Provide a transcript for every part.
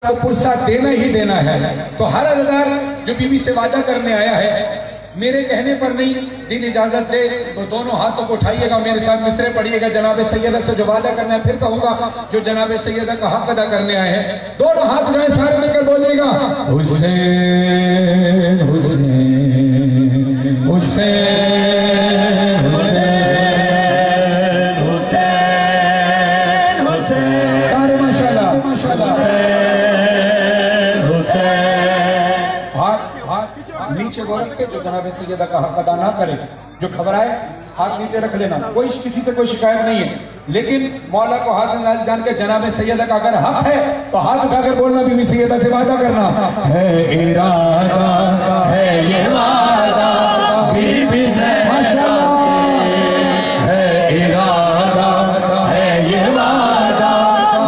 को पुरसा देना ही देना है। तो हर अज़ादार जो बीवी से वादा करने आया है, मेरे कहने पर नहीं, दिन इजाजत दे तो दोनों हाथों को उठाइएगा, मेरे साथ मिसरे पढ़िएगा। जनाब सैयदा से जो वादा करना है, फिर कहूंगा जो जनाब सैयदा का हक अदा करने आए हैं, दोनों हाथ उठाए, सारे मिलकर बोलिएगा हुसैन हुसैन हुसैन हुसैन हुसैन हुसैन। सारे माशाल्लाह माशाल्लाह। नीचे वो रख के जो जनाब सैयदा का हक अदा ना करे, जो घबराए हाथ नीचे रख लेना। कोई किसी से कोई शिकायत नहीं है, लेकिन मौला को हाथ नाज जान के जनाब सैयदा का अगर हक है तो हाथ उठाकर बोलना, बीवी सैयदा से वादा करना है, इरादा है ये वादा बीवी से माशाल्लाह, है इरादा है ये वादा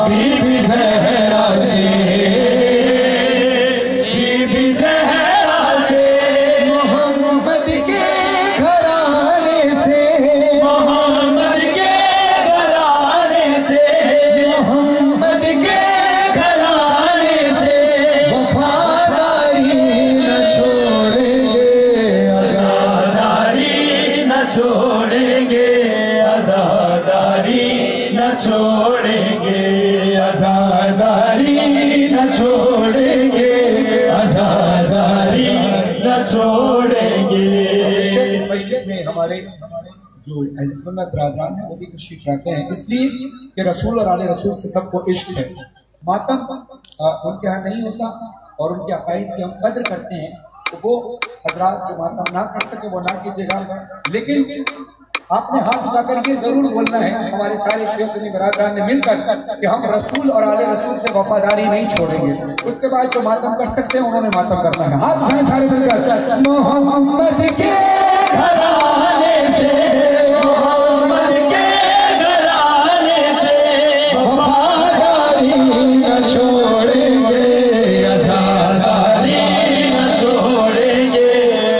बीवी से छोड़ेंगे, आज़ादारी न छोड़ेंगे, आज़ादारी न छोड़ेंगे। इस मजलिस में हमारे जो अहले सुन्नत बरादरान हैं वो भी तशरीफ लाते हैं, इसलिए कि रसूल और आले रसूल से सबको इश्क है। मातम उनके यहाँ नहीं होता और उनके अकायद की हम कद्र करते हैं, तो वो हजरात जो मातम ना कर सके वो ना कीजिएगा, लेकिन आपने हाथ उठाकर ये जरूर बोलना है हमारे सारे सुन्नी बरादरान ने मिलकर कि हम रसूल और आले रसूल से वफादारी नहीं छोड़ेंगे। उसके बाद जो मातम कर सकते हैं उन्होंने मातम करना है। हाथ उठाएं सारे मिलकर, मोहम्मद के घराने से, मोहम्मद के घराने से वफादारी न छोड़ेंगे, आज़ादारी न छोड़ेंगे,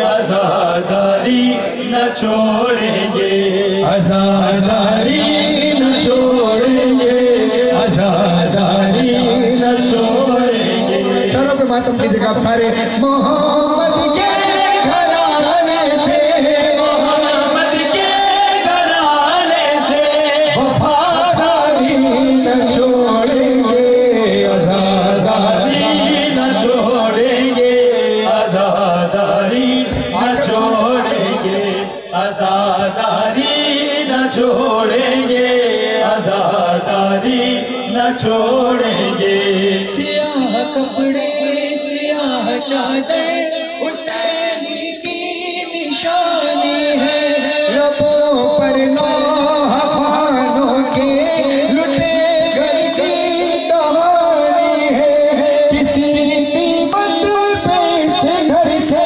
आज़ादारी न छोड़ेंगे, आज़ादारी न छोड़ेंगे, आज़ादारी न छोड़ेंगे। सरों पे मातम कीजिएगा आप सारे। मोहम्मद के घराने से, मोहम्मद के घराने से वफादारी न छोड़ेंगे, आज़ादारी न छोड़ेंगे, आज़ादारी न छोड़ेंगे, आज़ादारी न छोड़ेंगे, आज़ादारी न छोड़ेंगे। सियाह कपड़े सियाह चादर हुसैनी की निशानी है, रबों पर नौह खानों के लुटे घर की कहानी है, किसी कीमत पे इस घर से,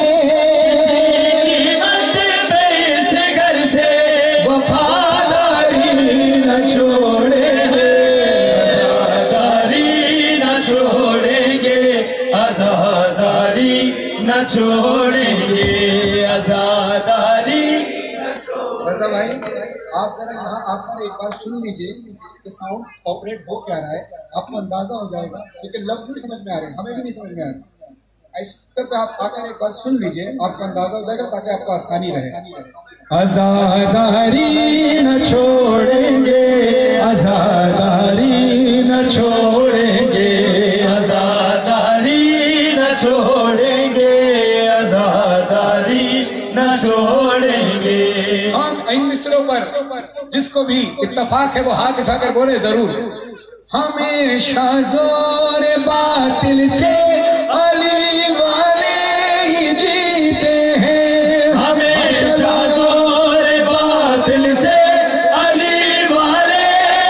छोड़ेंगे, आज़ादारी न छोड़ेंगे। रज़ा भाई आप जरा यहाँ आकर एक बार सुन लीजिए कि साउंड ऑपरेट हो क्या रहा है, आपको अंदाजा हो जाएगा, क्योंकि लफ्ज़ नहीं समझ में आ रहे, हमें भी नहीं समझ में आ रहा। इस पर आप आकर एक बार सुन लीजिए, आपको अंदाजा हो जाएगा ताकि आपको आसानी रहे। आज़ादारी न छोड़ेंगे, आज़ादारी न छोड़ेंगे, आज़ादारी न छोड़ेंगे, न छोड़ेंगे। हम इन मिसरों पर जिसको भी इत्तफाक है वो हाथ उठाकर बोले जरूर। हमेशा जोर बातिल से अली वाले ही जीते हैं, हमेशा जोर बातिल से अली वाले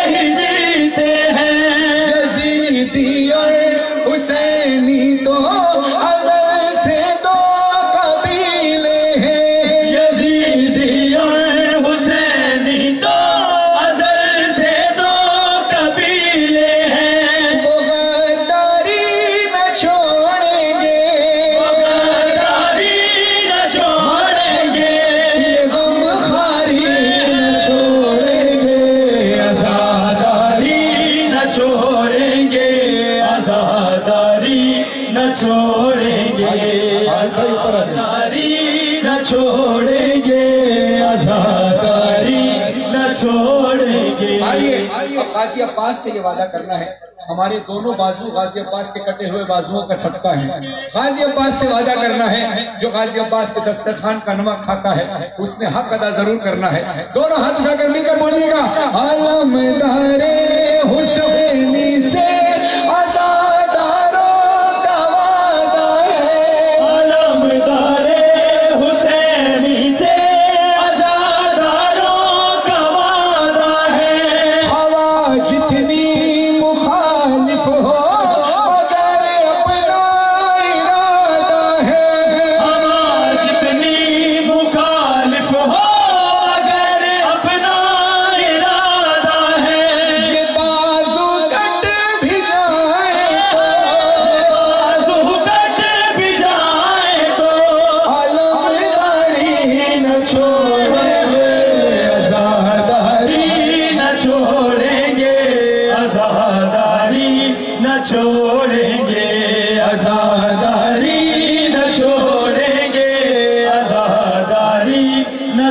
ही जीते हैं। यजीदी और हुसैनी तो आज़ादारी न छोड़ेंगे, आज़ादारी न छोड़ेंगे, आज़ादारी न छोड़ेंगे। आइए अब गाजी अब्बास से ये वादा करना है, हमारे दोनों बाजू गाजी अब्बास के कटे हुए बाजुओं का सदका है। गाजी अब्बास से वादा करना है, जो गाजी अब्बास के दस्तरखान का नमक खाता है उसने हक अदा जरूर करना है। दोनों हाथ उठाकर मिलकर बोलिएगा, आलमदारे हुसैनी से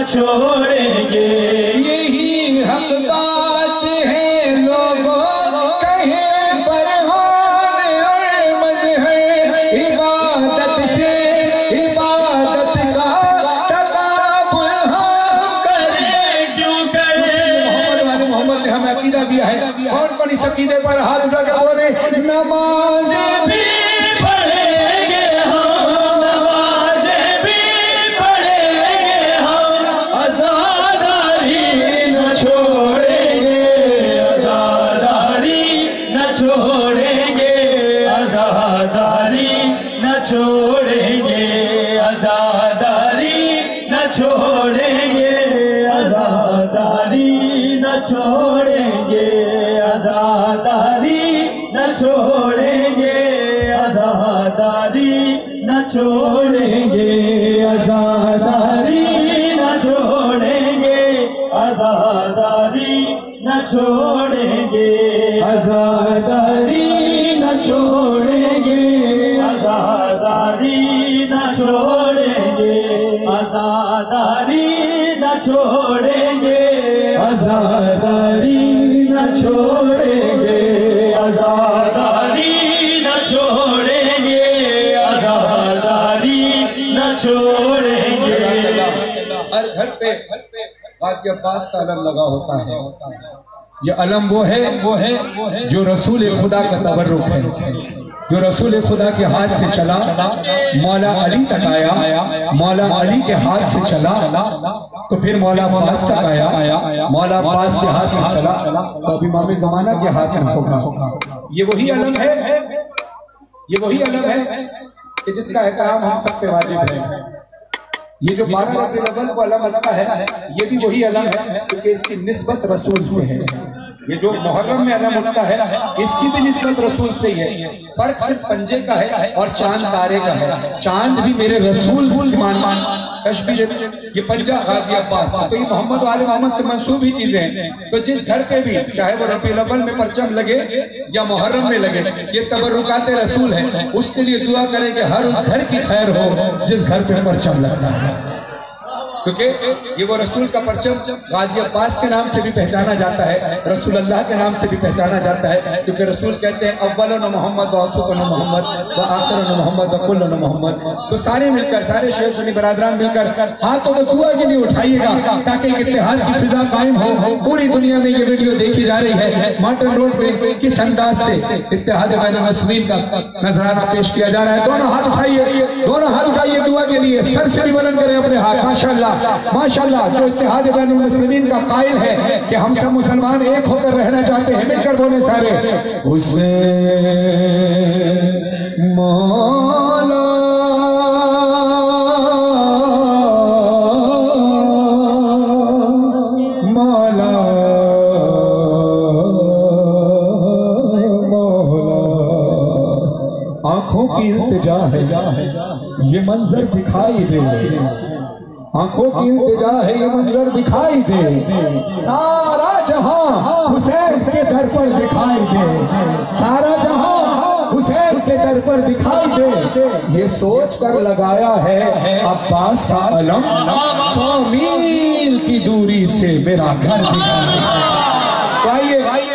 छोड़ेंगे। यही हक बात है लोगों कहे फरहान और मज़हर, इबादत से इबादत का तकाबुल हम करें क्यों करें। मोहम्मद ने हमें अकीदा दिया है, कौन कौन इस अकीदे पर हाथ उठा कर बोले, नमाज भी छोड़ेंगे, आज़ादारी न छोड़ेंगे, आज़ादारी न छोड़ेंगे, आज़ादारी न छोड़ेंगे, आज़ादारी न छोड़ेंगे, आज़ादारी न छोड़ेंगे, आज़ादारी न छोड़ेंगे, आज़ादारी न छोड़ेंगे, आज़ादारी न छोड़ेंगे, आज़ादारी न छोड़ेंगे, आज़ादारी न छोड़ेंगे, आज़ादारी न छोड़ेंगे, आज़ादारी न छोड़ेंगे। हर घर पे गाजी अब्बास का अलम लगा होता है। ये अलम वो है जो रसूल खुदा का तबर्रुक है, जो रसूल खुदा के हाथ से चला मौला अली तक आया, मौला अली के हाथ से चला तो फिर मौला अब्बास तक आया, मौला अब्बास के हाथ से चला तो अभी इमाम ज़माना के हाथ में होगा। ये वही अलम है, ये वही अलम है कि जिसका एहतराम हम सब पे वाजिब है। ये जो 12 रबीउल अव्वल को अलम लगता है, ये भी वही अलम है क्योंकि इसकी निस्बत रसूल से है। ये जो मुहर्रम में अलम उठता है, इसकी भी निस्बत रसूल से ही है। फर्क सिर्फ पंजे का है और चांद तारे का है। चांद भी मेरे रसूल मान तशबीह, ये पंजा गाजी अब्बास, तो ये मोहम्मद वाले मोहम्मद से मंसूब ही चीजें हैं। तो जिस घर पे भी चाहे वो रबीउल अव्वल में परचम लगे या मुहर्रम में लगे, ये तबर्रुकात रसूल है। उसके लिए दुआ करें कि हर उस घर की खैर हो जिस घर पे परचम लगता है, क्योंकि ये वो रसूल का परचम गाजी अब्बास के नाम से भी पहचाना जाता है, रसूल अल्लाह के नाम से भी पहचाना जाता है। क्योंकि रसूल कहते हैं अव्वल न मोहम्मद व औसत न मोहम्मद व आखिर न मोहम्मद व कुल्ल न मोहम्मद। तो सारे मिलकर, सारे शेख सुन्नी बरादरान मिलकर हाथों को दुआ के लिए उठाइएगा ताकि इत्तेहाद की फिजा कायम हो। पूरी दुनिया में ये वीडियो देखी जा रही है। मार्टन रोड पे किस अंदाज से इत्तेहाद बैनुल मुस्लिमीन का नजराना पेश किया जा रहा है। दोनों हाथ उठाइए, दोनों हाथ उठाइए दुआ के लिए, सर से भी बुलंद करें अपने हाथ। माशाअल्लाह माशाअल्लाह, जो इत्तेहाद बैनुल मुस्लिमीन का कायल है कि हम सब मुसलमान एक होकर रहना चाहते हैं, मिलकर बोले सारे, हुसैन मौला मौला मौला। आंखों की इल्तिजा है ये मंजर दिखाई दे, आंखों की इल्तिजा है ये मंजर दिखाई दे, सारा जहां हुसैन के दर पर दिखाई दे, सारा जहां हुसैन के दर पर दिखाई दे, ये सोच कर लगाया है अब्बास का अलम 100 मील की दूरी से मेरा घर दिखाई।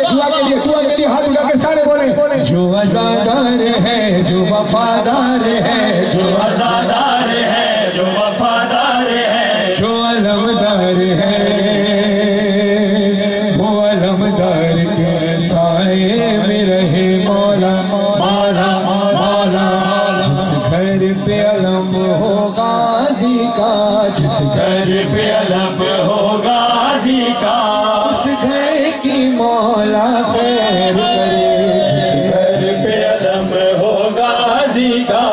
दुआ के लिए हाथ उठा के सारे बोले, जो आजादार है, जो वफादार है, जो आजादार है, जो वफादार है, जो अलमदार है, वो अलमदार के साए में रहे मौला मौला मौला। जिस घर पे अलम हो गाजी का, जिस घर पे अलम हो गाजी का, उस घर की मौला खैर करे। जिस घर पे अलम हो गाजी का,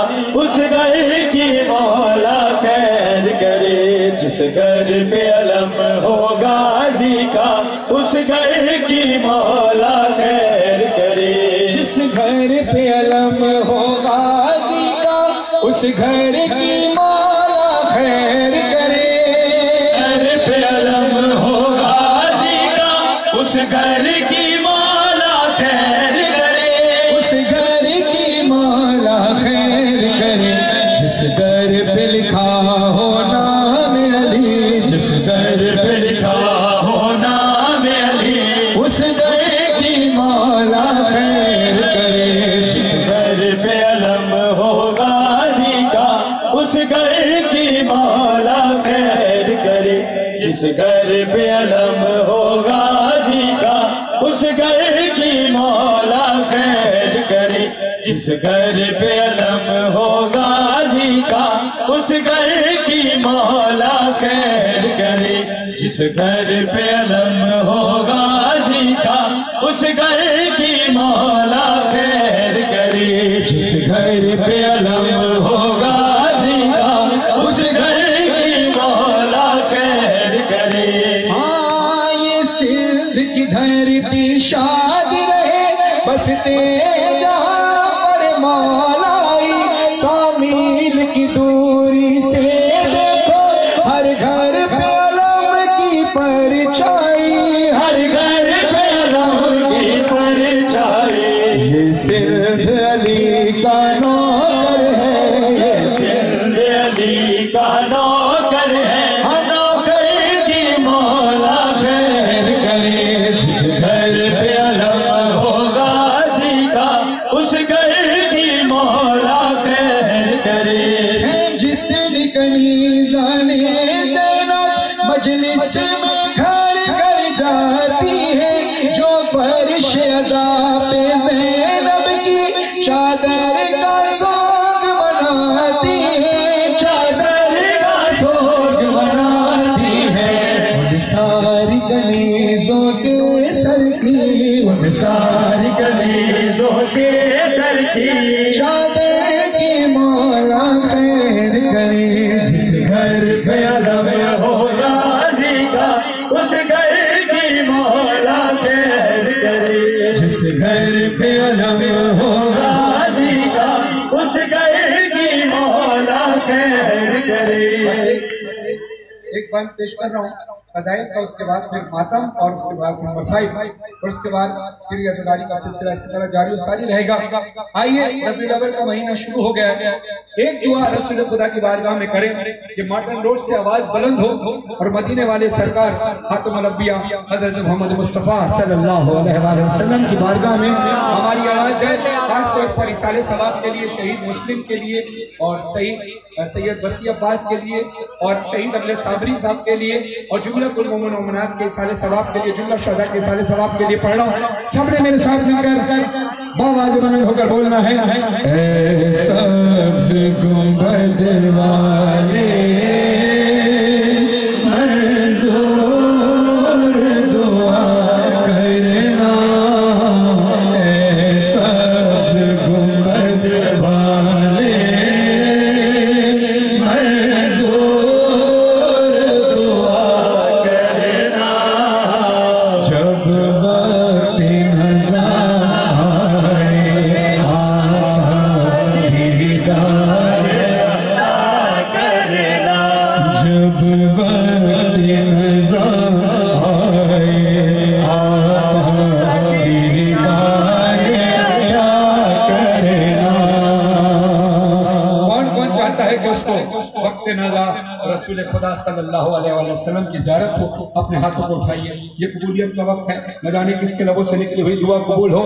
उस घर की मौला खैर करे। जिस घर पे अलम हो गाजी का, उस घर की मौला खैर करे। जिस घर पे अलम हो गाजी का, उस घर की मौला खैर करे। घर पे अलम हो गाजी का, उस घर की मौला खैर करे। उस घर की मौला खैर करे। जिस दर पे लिखा हो नाम अली, जिस दर पे लिखा हो नाम अली, उस दर की मौला खैर करे। जिस दर पे अलम हो गाजी का, उस घर की मौला खैर करे। जिस घर पे अलम हो गाजी का, उस घर की मौला खैर करे। जिस घर पे अलम हो गाजी का, उस घर की मौला खैर करे। जिस घर पे अलम हो गाजी का, उस घर की मौला खैर करे। जिस घर पे अलम हो गाजी का, उस घर की मौला खैर करे। हाँ, ये सिंध की धरती शाद रहे, बसते जहां पर मौलाई। 100 मील की दूरी से देखो, हर घर पे अलम की परछाई, हर घर पे अलम की परछाई। ये सिंध अली का नौकर है, ये सिंध अली का नौकर है। नौकर की मौला खैर करे। जिस घर पे अलम हो गाजी का, उस घर की मौला खैर करे। जितनी कनीज़ाने ज़ैनब मजलिस में घर कर जाती है, जो फर्श अज़ा पे ज़ैनब की चादर का सोग बनाती है, चादर का सोग बनाती है। उन सारी कनीज़ों के सर की, उन सारी कनीज़ों के सर की चादर की मौला खैर करे। जिस घर पे अलम हो गाजी का, उस घर की मौला खैर करे। जिस घर पे अलम हो गाजी का, उस घर की मौला खैर करे। एक बात पेश कर रहा हूँ फज़ाइल का, उसके बाद फिर मातम और उसके बाद फिर मसाइब और उसके बाद फिर अज़ादारी का सिलसिला इसी तरह जारी और सारी रहेगा। आइए, रबीउल अव्वल का महीना शुरू हो गया है। एक दुआ रसूल खुदा की बारगाह में करें कि मार्टन रोड से आवाज बुलंद हो और मदीने वाले सरकार खातमुल अंबिया हजरत मोहम्मद मुस्तफ़ा सल्लल्लाहु अलैहि वसल्लम की बारगाह में हमारी आवाज है। खासतौर पर इसाले सवाब के लिए, शहीद मुस्लिम के लिए और सैयद वसी अब्बास के लिए और शहीद अब्दुल साबरी साहब के लिए और जुमला कुल मोमिन व मोमिनात के इसाले सवाब के लिए, जुमला शहदा के इसाले सवाब के लिए पढ़ रहा हूँ। सबने मेरे साथ मिलकर बावाज़ बुलंद होकर बोलना है, ऐ सब्ज़ गुंबद वाले वक्त नाज़ा रसूल खुदा सल्लल्लाहु अलैहि वसल्लम की ज़ियारत हो, अपने हाथों को उठाइए। ये कबूलियत का वक्त है, न जाने किसके लबों से निकली हुई दुआ कबूल हो।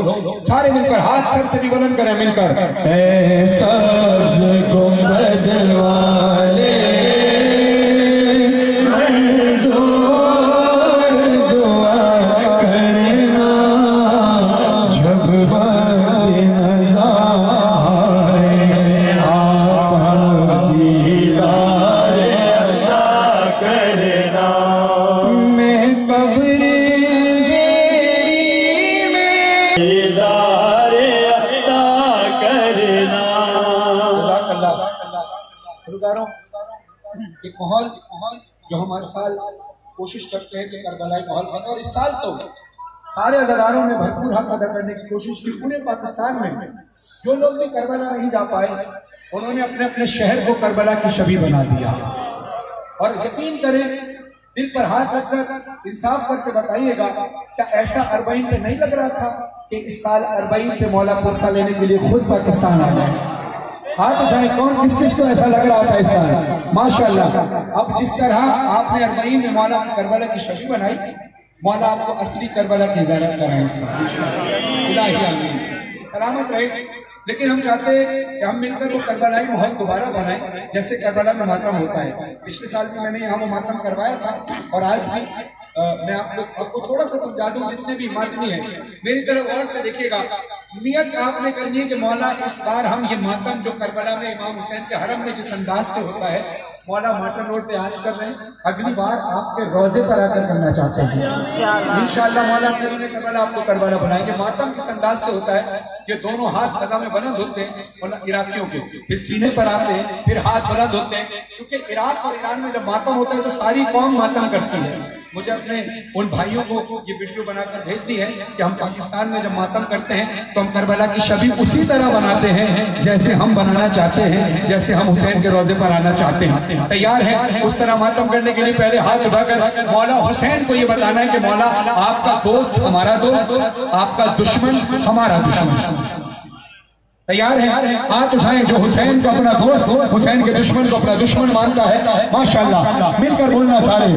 सारे मिलकर हाथ सर से भी बुलंद करें, मिलकर सब्ज़ गुंबद वाले एक माहौल जो हम हर साल कोशिश करते हैं कि करबलाई माहौल बने, और इस साल तो सारे अज़ादारों ने भरपूर हक अदा करने की कोशिश की। पूरे पाकिस्तान में जो लोग भी करबला नहीं जा पाए, उन्होंने अपने अपने शहर को करबला की शबीह बना दिया। और यकीन करें, दिल पर हाथ रखकर इंसाफ करके बताइएगा, क्या ऐसा अरबईन पे नहीं लग रहा था कि इस साल अरबईन पे मौला पुरसा लेने के लिए खुद पाकिस्तान आ गए? हाथ उठाएं, कौन किस किस को ऐसा लग रहा था इस साल? माशाल्लाह। अब जिस तरह आपने अरबईन में मौला की करबला की शबीह बनाई, मौला आपको असली करबला की ज़ियारत कराए इस साल। इलाही आमीन, सलामत रहे। लेकिन हम चाहते हैं कि हम मिलकर वो करबलाई माहौल दोबारा बनाएं, जैसे करबला में मातम होता है। पिछले साल भी मैंने यहाँ वो मातम करवाया था, और आज भी मैं आपको थोड़ा सा समझा दूं। जितने भी मातमी हैं, मेरी तरफ गौर से देखिएगा। नियत आपने करनी है कि मौला इस बार हम ये मातम जो करबला में इमाम हुसैन के हरम में जिस अंदाज से होता है, मौला मातम रोड पे आज कर रहे हैं, अगली बार आपके रोजे पर आकर करना चाहते हैं। इंशाअल्लाह मौला करीम करबला आपको करबला बनाएंगे। मातम किस अंदाज से होता है कि दोनों हाथ कदम में बुलंद होते हैं, और इराकियों के फिर सीने पर आते हैं, फिर हाथ बुलंद होते हैं, क्योंकि इराक और ईरान में जब मातम होता है तो सारी कौम मातम करती है। मुझे अपने उन भाइयों को ये वीडियो बनाकर भेजनी है कि हम पाकिस्तान में जब मातम करते हैं तो हम करबला की शबीह उसी तरह बनाते हैं जैसे हम बनाना चाहते हैं, जैसे हम हुसैन के रोजे पर आना चाहते हैं। तैयार है उस तरह मातम करने के लिए? पहले हाथ उठाकर मौला हुसैन को ये बताना है कि मौला आपका दोस्त हमारा दोस्त, आपका दुश्मन हमारा दुश्मन। तैयार है? हाथ उठाएं। जो हुसैन को अपना दोस्त, हुसैन के दुश्मन को अपना दुश्मन मानता है, माशाल्लाह। मिलकर बोलना सारे,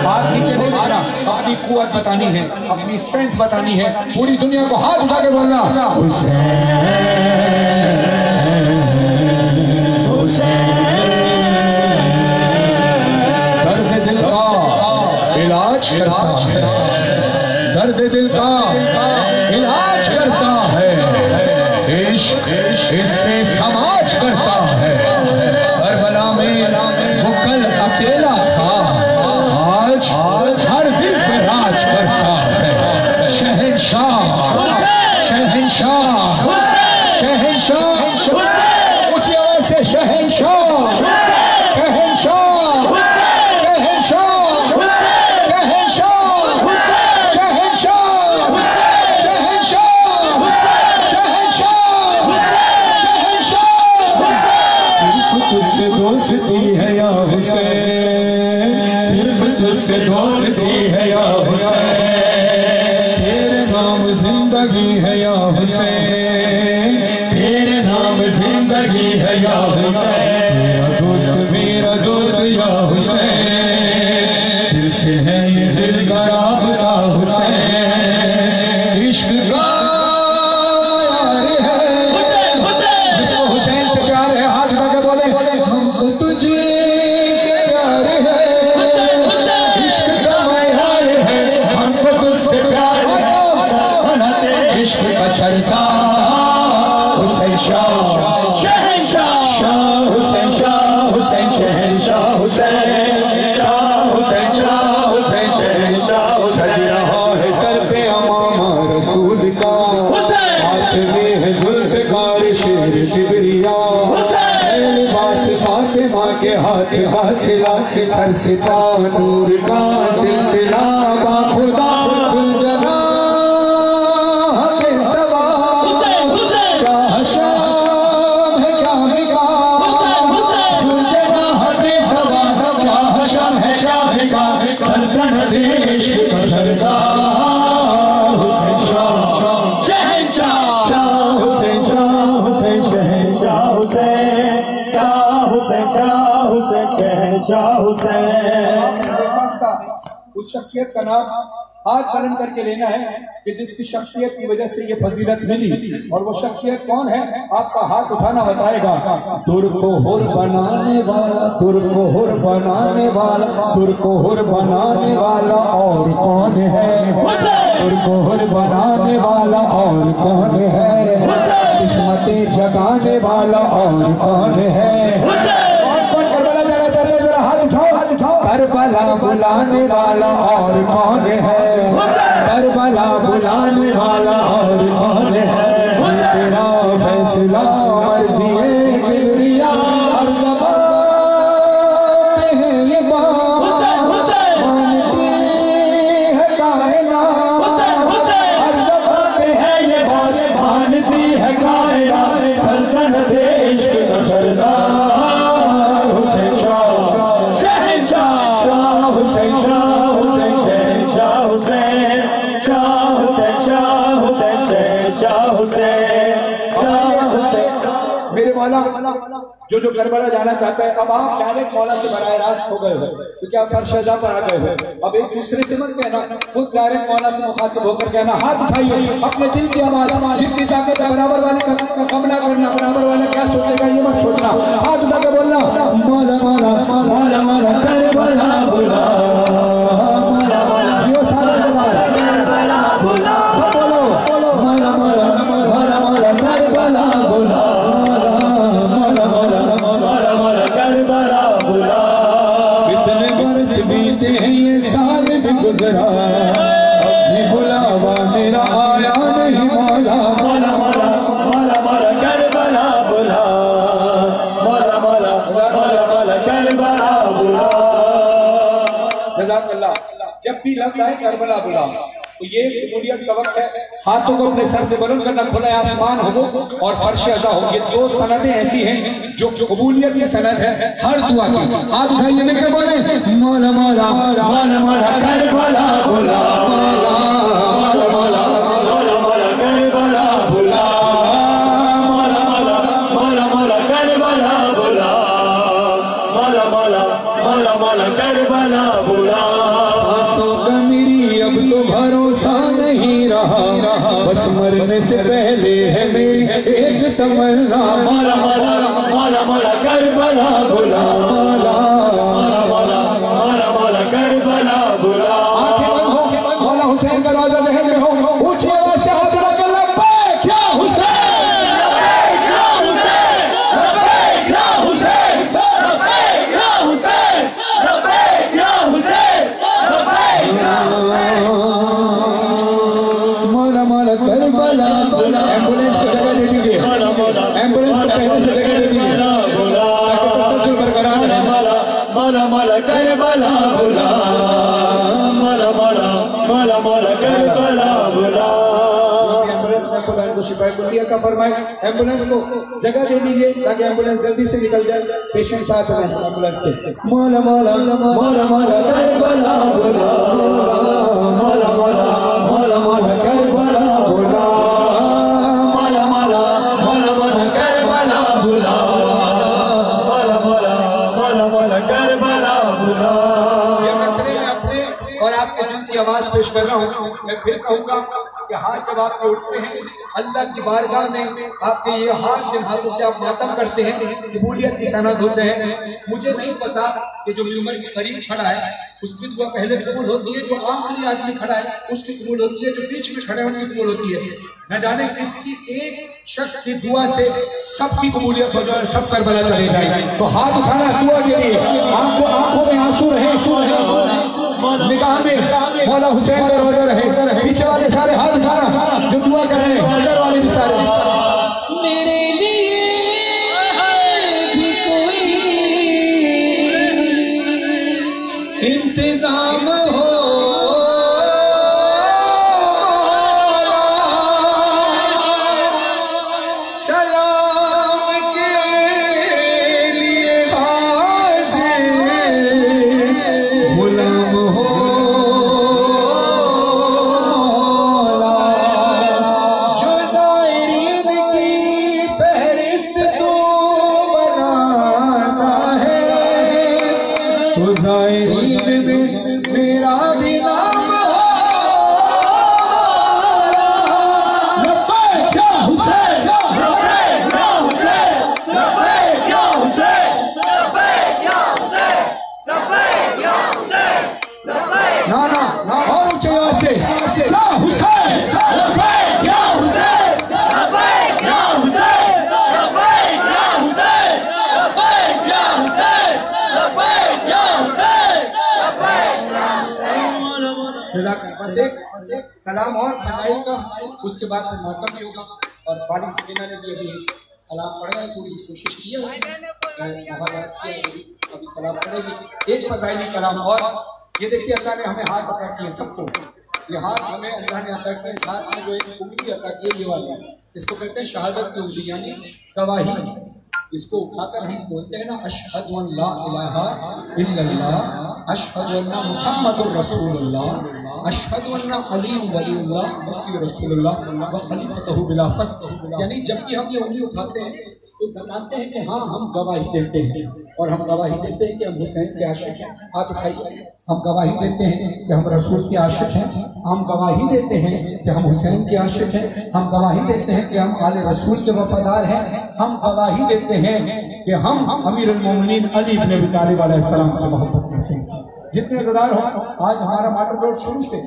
हाथ नीचे नहीं मारा। अपनी कुव्वत बतानी है, अपनी स्ट्रेंथ बतानी है, पूरी दुनिया को हाथ उठा के बोलना हुसैन हुसैन। इलाज करता है, दर्द दिल का इलाज करता है, इश्क इससे समाज करता है। करबला में वो कल अकेला था, आज हर दिल पे राज करता है। शहंशाह शहंशाह शहंशाह, ऊंची आवाज से शहंशाह शहंशाह दोस्ती है या हुसैन, सिर्फ तुझसे दोस्ती है या हुसैन, तेरे नाम जिंदगी है या हुसैन, तेरे नाम जिंदगी है या हुसैन, मेरा दोस्त या हुसैन, दिल से है ये दिल का राबता हुसैन, इश्क का सर सिता नूर का सिलसिला बाखुदा सुलझना के सवा, क्या शाम है क्या बिका, सुलझना के सवा, क्या शाम है क्या बिका, सल्तनत देश का सरदार हुसैन शाह। उस शख्सियत का नाम हाथ बुलंद करके लेना है कि जिसकी शख्सियत की वजह से ये फजीलत मिली, और वो शख्सियत कौन है आपका हाथ उठाना बताएगा। तुर्को हुर बनाने वाला, तुर्को हुर बनाने वाला, तुर्को हुर बनाने वाला और कौन है? तुर्को हुर बनाने वाला और कौन है? किस्मतें जगाने वाला और कौन है? कौन करबला जाना चाहते हैं? जरा हाथ उठाओ, हाथ उठाओ। करबला बुलाने वाला और कौन है? करबला बुलाने वाला और कौन है? तेरा फैसला मर्जी है किबरिया और ज़बान पे है ये बात मानती है कायनात, हर ज़बान पे है ये बात मानती है कायनात। सल्तनत इश्क का सरदार हुसैन शाह, शहंशाह शाह हुसैन, शाह हुसैन, शहंशाह हुसैन, शाह हुसैन, शाह हुसैन, शहंशाह हुसैन, शाह हुसैन। मेरे मौला जो करबला जाना चाहता है, अब आप डायरेक्ट मौला से बराह रास्त हो गए हो, तो क्या फर्शजा पर आ गए हो। अब एक दूसरे से मत कहना, खुद डायरेक्ट मौला से मुखातिब होकर कहना, हाथ उठाइए, अपने दिल की आवाज, जितनी ताकत है बराबर वाले का कम ना करना, बराबर वाला क्या सोचेगा ये मत सोचना, हाथ उठा के बोलना, मौला मौला मौला मौला करबला बुला, मौला मौला जियो सारा जवान करबला बुला, सब बोलो मौला मौला मौला मौला करबला बुला, मौला मौला मौला मौला करबला बुला। कितने बरस बीते हैं ये साल भी गुजरा, अब भी बुलावा मेरा आया नहीं मौला, मौला मौला मौला मौला करबला बुला, मौला मौला मौला मौला करबला बुला। जज़ाकल्लाह। जब भी लफ्ज़ आए करबला बुला तो ये कबूलियत का वक्त है, हाथों को अपने सर से बुलंद करना, खुला आसमान हो और फर्श अज़ा हो। ये दो सनदें ऐसी हैं जो कबूलियत की सनद है हर दुआ की। हाथ उठाइए मिलकर बोले, मौला मौला मौला मौला करबला बुला, मौला मौला मौला मौला करबला बुला, मौला मौला मौला मौला करबला बुला, मौला मौला मौला मौला करबला बुला। सांसों का मेरी अब तो भरोसा नहीं रहा, बस मरने से पहले है मेरी एक तमन्ना, मौला मौला मौला मौला करबला बुला, मौला मौला मौला मौला करबला बुला। आंखें बंद हो, मौला हुसैन का रोज़ा ज़हन में हो, ऊंची आवाज से हाथ उठा कर लब्बैक या हुसैन, लब्बैक या हुसैन, लब्बैक या हुसैन, लब्बैक या हुसैन, लब्बैक या हुसैन, लब्बैक या हुसैन। मौला मौला करबला बुला। एम्बुलेंस को जगह दे दीजिए, एम्बुलेंस को पहले से जगह दे दीजिए, तसल्सल बरकरार है। मौला मौला करबला बुला, मौला मौला मौला मौला करबला बुला। एम्बुलेंस में खुदा इनको शिफाए कुल्लियत का फरमाए। एम्बुलेंस को जगह दे दीजिए ताकि एम्बुलेंस जल्दी से निकल जाए, पेशेंट साथ में एम्बुलेंस के। मौला मौला मौला मौला करबला बुला, मौला मौला मौला मौला करबला बुला, मौला मौला मौला मौला करबला बुला, मौला मौला मौला मौला करबला बुला। ये मसले में अपने और आपके दिल की आवाज पेश कर रहा हूँ। मैं फिर कहूँगा कि हाथ जब आपके उठते हैं अल्लाह की बारगाह में, आपके ये हाथ जिन हाथों से आप मातम करते हैं कबूलियत की सनद होते हैं। मुझे नहीं पता कि जो मिंबर के करीब खड़ा है उसकी दुआ पहले कबूल होती है, जो आखिरी आदमी खड़ा है उसकी कबूल होती है, जो बीच में खड़े हैं उनकी कबूल होती है। न जाने किसकी एक शख्स की दुआ से सबकी कबूलियत हो जाए, सब करबला चले जाए। तो हाथ उठाना दुआ के लिए, आंखों में आंसू रहे, निगाह में मौला हुसैन का रोजा रहे। पीछे वाले सारे हाथ उठाना जो दुआ कर रहे हैं, अंदर वाले भी सारे। मेरे लिए भी कोई इंतजाम हो, सलाम के लिए हाजिर गुलाम हो, जो ज़ायरीन बस एक कलाम और फजाइल का, उसके बाद फिर मातम भी होगा। और बारिश सकीना ने भी अभी कलाम पढ़ा है, थोड़ी सी कोशिश की है उसने, अभी कलाम पढ़ेगी। एक फजाइली कलाम और, ये देखिए अल्लाह ने हमें हाथ अता किए सबको, ये हाथ हमें अल्लाह ने अता किया। इस हाथ में जो एक उंगली अता की है, ये वाली, इसको कहते हैं शहादत की उंगली, यानी गवाही। इसको उठाकर हम बोलते हैं ना, अशहदु अन ला इलाहा इल्लल्लाह, अशहदु अन्ना मुहम्मदुर रसूलुल्लाह, अशहदु अन्ना अलीयुम वलीयुल्लाह वसी रसूलुल्लाह व खलीफतहु बिला फस्द। यानी जब भी हम ये उंगली उठाते हैं तो बताते हैं कि हाँ हम गवाही देते हैं, और हम गवाही देते हैं कि हम हुसैन के आशिक हैं। हाथ उठाइए। हम गवाही देते हैं कि हम रसूल के आशिक हैं, हम गवाही देते हैं कि हम हुसैन के आशिक हैं, हम गवाही देते हैं कि हम आले रसूल के वफादार हैं, हम गवाही देते हैं कि हम अमीर अल मोमिनीन अली इब्न अबी तालिब अलैहिस्सलाम से मोहब्बत करते हैं। जितने अज़ादार हो, आज हमारा माटर रोड शुरू से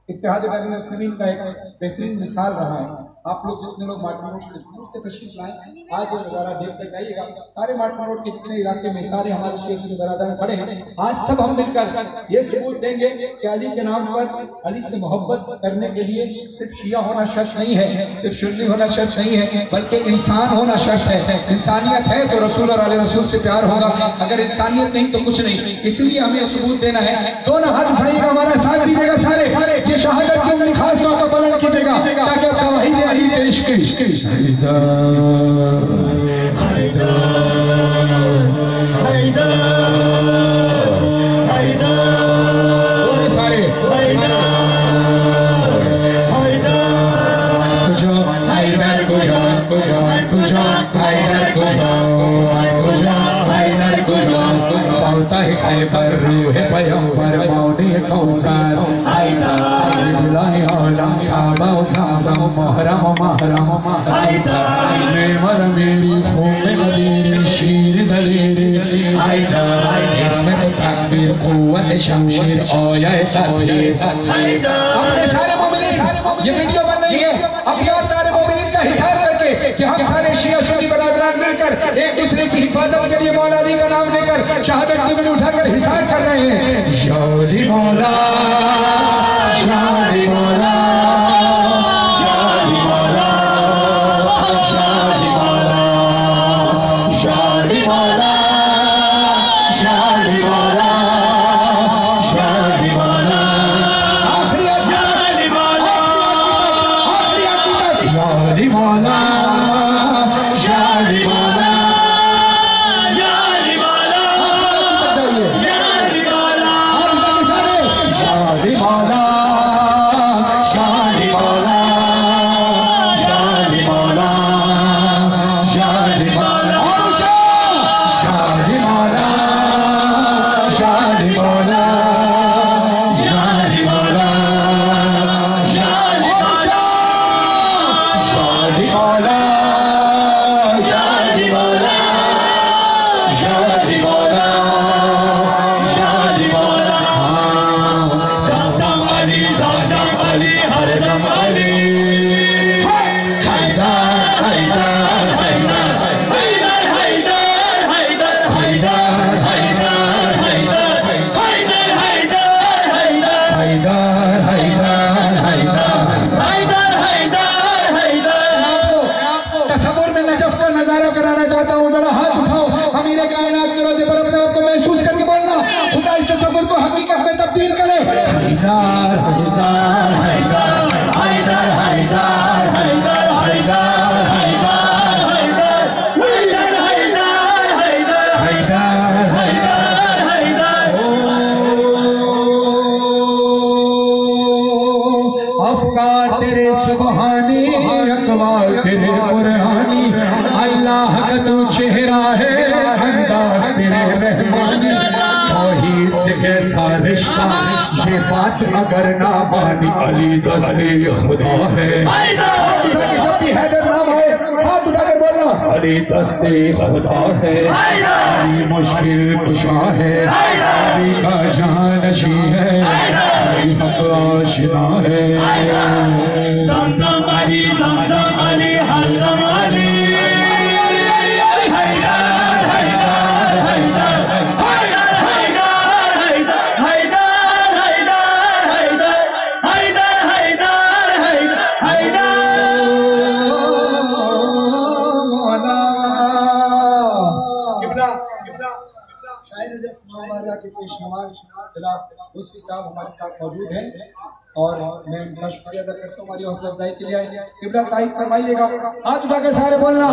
इत्तेहाद बैनुल मुस्लिमीन का एक बेहतरीन मिसाल रहा है। आप लोग जितने लोग मार्टिन रोड से दूर से तशरीफ लाएं, आज ये नज़ारा देख कर जाइएगा। सारे मार्टिन रोड के जितने इलाके में सारे हमारे शेख बरादर खड़े हैं, आज सब हम मिलकर ये सबूत देंगे कि अली के नाम पर, अली से मोहब्बत करने के लिए सिर्फ शिया होना शर्त नहीं है, सिर्फ सुन्नी होना शर्त नहीं है, बल्कि इंसान होना शर्त है। इंसानियत है तो रसूल और आले रसूल से प्यार होगा, अगर इंसानियत नहीं तो कुछ नहीं। इसलिए हमें सबूत देना है। दोनों हाथ उठाइएगा, हमारा साथ दीजिएगा सारे, ये शहादत की उंगली खास तौर पर बुलंद कीजिएगा ताकि आपका वही दे अली के इश्क। हैदर हैदर हैदर हैदर, सारे हैदर हैदर कुजो हैदर कुजो कुजो कुजो हैदर कुजो कुजो हैदर कुजो, चलता है खैबर रूह पैगंबर मौनी कौसर हैदर बिलाही आलम काबा ज़मज़म महरम महरम हैदर नेमर मेरी खून गदीर शीर दलीर हैदर, इसमें तो तकबीर कुव्वत शमशीर आया तकबीर हैदर। अपने सारे मोमिनीन, ये वीडियो बन रही है, अब यार सारे मोमिनीन का हिसाब करके कि हम सारे शिया सुन्नी बरादरान मिलकर एक दूसरे की हिफाजत के लिए मौला अली का नाम लेकर शहादत की उंगली उठाकर हिसाब कर रहे हैं। शादी मौला शादी मौला शादी मौला शादी मौला शादी मौला शादी मौला शादी मौला, आखिरी शादी मौला आखिरी शादी मौला शादी मौला अगर ना मानी अली दस्ते खुदा है। जब भी हैदर नाम आए हाथ उठाकर बोलना, अली दस्ते खुदा है, अली मुश्किल कुशा है, अली का जानशी है, अली हक आशिना है। दम दम अली ज़मज़म अली हर दम अली के पेशनवाज जनाब मुफ्ती साहब हमारे साथ मौजूद हैं और मैं उनका शुक्रिया अदा करता हूँ हमारी हौसला अफजाई के लिए। किबला तारीफ फरमाइएगा, हाथ उठा के सारे बोलना।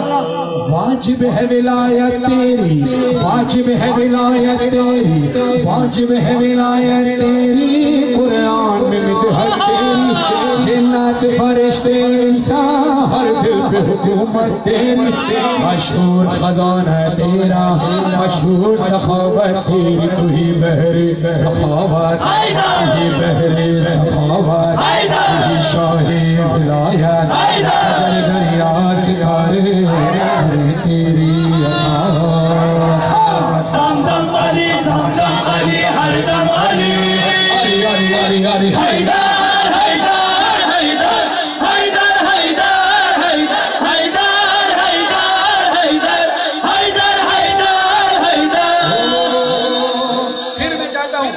वाजिब है विलायत तेरी, वाजिब है विलायत तेरी, वाजिब है विलायत तेरी, कुरान में मिदहत तेरी, जिन्नात फरिश्ते इंसान हर दिल पे हुकूमत तेरी, मशहूर खजाना तेरा, मशहूर सखावत तेरी, तू ही बहरे सखावत, तू ही बहरे सखावत, तू ही शाहे विलायत, हर दरिया सितारे तेरी दम दम अली ज़म अली हर दम अली, अली अली अली अली हैदर हैदर हैदर हैदर हैदर हैदर हैदर हैदर हैदर हैदर। फिर मैं चाहता हूँ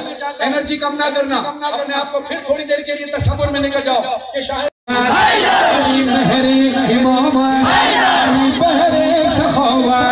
एनर्जी कम ना करना, अपने आप को फिर थोड़ी देर के लिए तसव्वुर में लेकर जाओ कि शायद अली महरे इमाम, अली बहरे सखावत,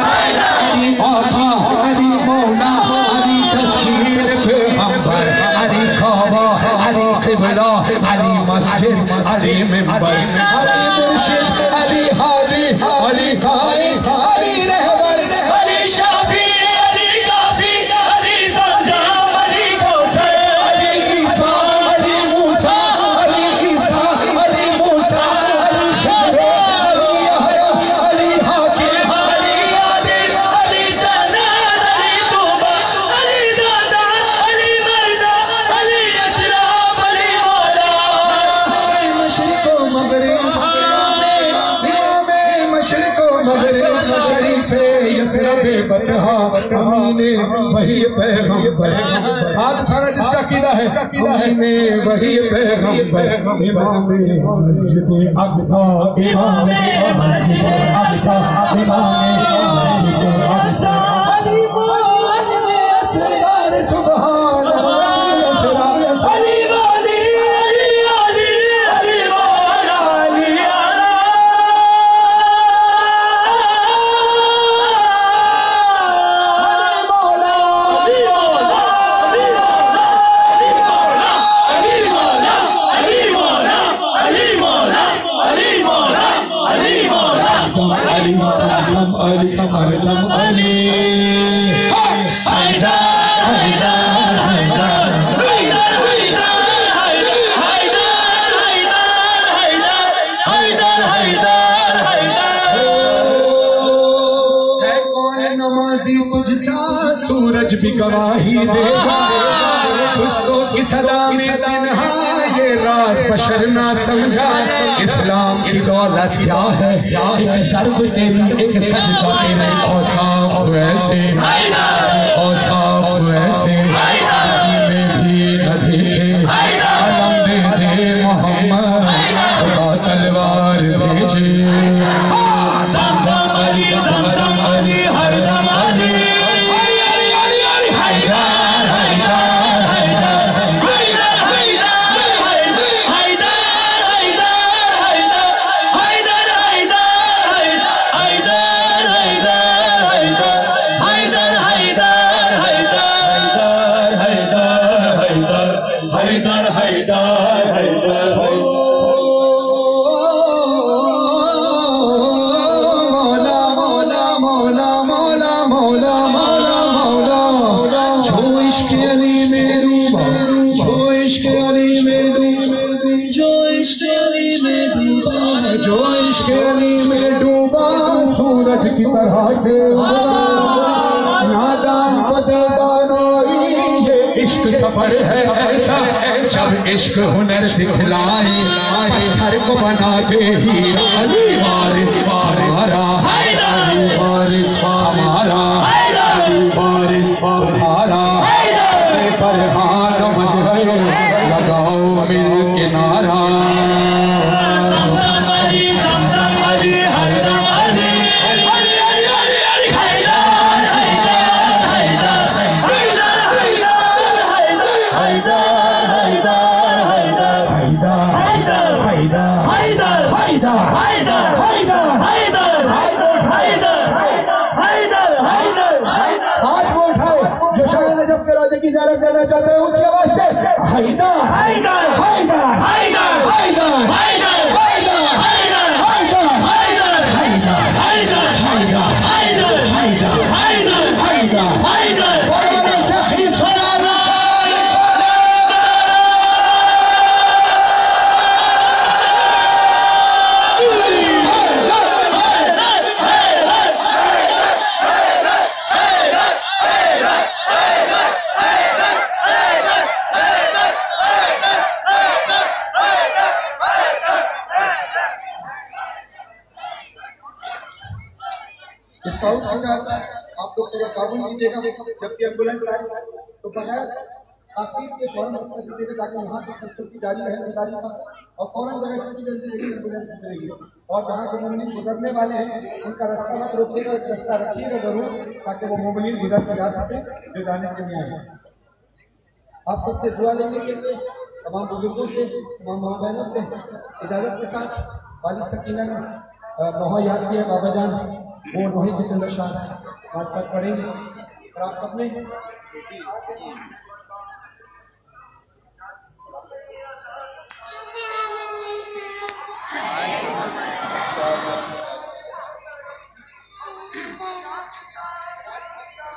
अली आका, अली मौला, अली तस्वीर पे हमबर, अली काबा, अली किबला, अली मस्जिद, अली मिंबर, अली मुर्शिद, अली हादी, अली कायद, अली रहबर, अली शाफी, अली काफी, अली ज़मज़म, अली कौसर, अली ईसा, अली मूसा, अली ईसा, अली मूसा, अली खैरो, अली यहया, अली हाकिम, अली आदिल, अली जन्नत, अली तौबा, अली दादा, अली मर्दा, अली अशराफ, अली मौला, मशरिक़ो मग़रिब, इमाम मशरिक़ो मग़रिब, शरीफ़े यसरबे बतहा, अमीने वही पैगंबर, हाथ उठाना जिसका कीदा है, अमीने वही पैगंबर, इमामे मस्जिद अक़सा, इमामे मस्जिद अक़सा, इमामे मस्जिद अक़सा, अली वाली में असरार सुभान अल्लाह, असरार अली वाली, अली अली अली मौला, अली आला, अली मौला, अली मौला, अली मौला, अली मौला, अली मौला, अली मौला, अली मौला, अली ज़मज़म, अली हरदम, अली हैदर हैदर हैदर हैदर हैदर हैदर हैदर। है कौन नमाज़ी तुझसा, सूरज भी गवाही देगा, दोस्तों की सदा में पिन्हा ये राज बशर ना समझा, इस्लाम की दौलत क्या है, एक ज़र्ब तेरी, एक सजदा तेरे, औसाफ वैसे, औसाफ वैसे, किसी में भी न दिखे, अलम दे दे मोहम्मद, खुदा तलवार भेजे, दम दम अली ज़मज़म अली हरदम अली, की तरह से नादान को दे दानाई, ये इश्क सफर है ऐसा, जब इश्क हुनर दिखलाए, पत्थर को बनाते ही अली वारिस हमारा, अली वारिस हमारा, अली वारिस हमारा, फरहान मज़हर लगाओ मिल के नारा, की ज़ियारत करना चाहते हैं ऊंची आवाज से हैदर हैदर हैदर हैदर हैदर हैदर हैदर हैदर हैदर हैदर हैदर हैदर हैदर हैदर हैदर हैदर हैदर बोलो सही सलाम स्काउट के साथ आप लोग पूरा ताबन कीजिएगा। जब भी एम्बुलेंस आए तो बगैर ताकीद के फौरन रास्ता दीजिएगा ताकि वहाँ की संस्कृति जारी रहे सरकारी का और फौरन जगह छुट्टी जल्दी लेकिन एम्बुलेंस गुजरेगी। और जहाँ जो मोमिनीन गुजरने वाले हैं उनका रास्ता मत रोकिएगा, रास्ता रखिएगा जरूर ताकि वो मोमिनीन गुजर कर जा सके जो जाने के लिए आए। आप सबसे दुआ लेने के लिए तमाम बुजुर्गों से तमाम माँ बहनों से इजाज़त के साथ वाली सकीना ने बहुत याद किया बाबा जान वो रोहित के चंद्र शाह हमारे साथ पढ़ेंगे और आप सबने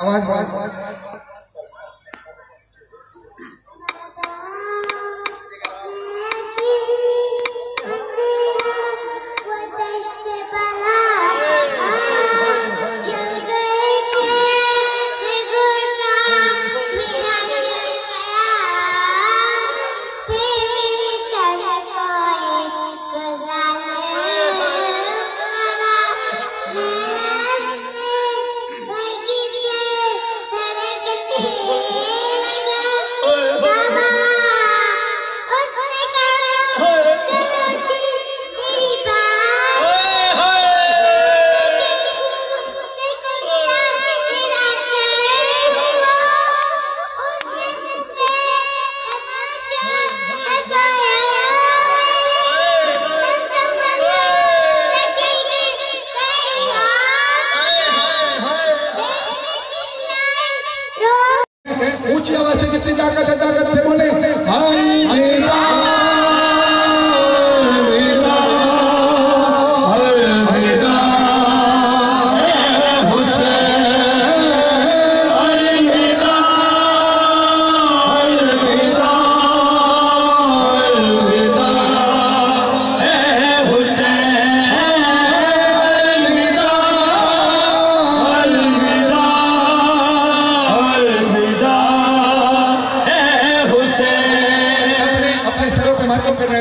आवाज ऊंची आवाज से जितनी ताकत है ताकत से बोले अलविदा अलविदा अलविदा हुसैन अलविदा अलविदा अलविदा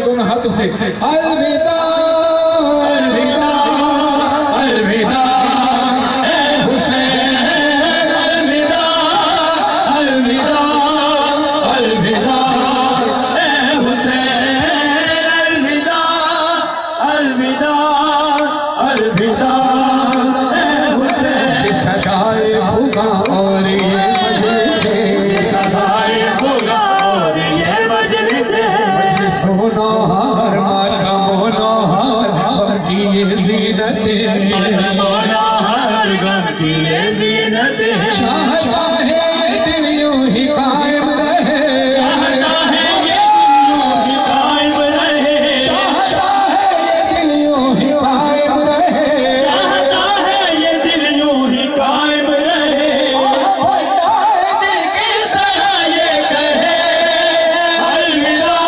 दोनों हाथों से अलविदा अलविदा अलविदा हुसैन अलविदा अलविदा अलविदा हुसैन अलविदा अलविदा अलविदा हुसैन सदाए होगा और ये मजलिस सदाए होगा और ये मजलिस सोनो हार माता मोनो हार गम की ये ज़ीनत मोनो हार गम की ये ज़ीनत चाहता है ये दिल यूं ही कायम रहे चाहता है ये दिल यूं ही कायम रहे चाहता है ये दिल यूं ही कायम रहे चाहता है ये दिल यूं ही कायम रहे दिल किस तरह ये कहे अलविदा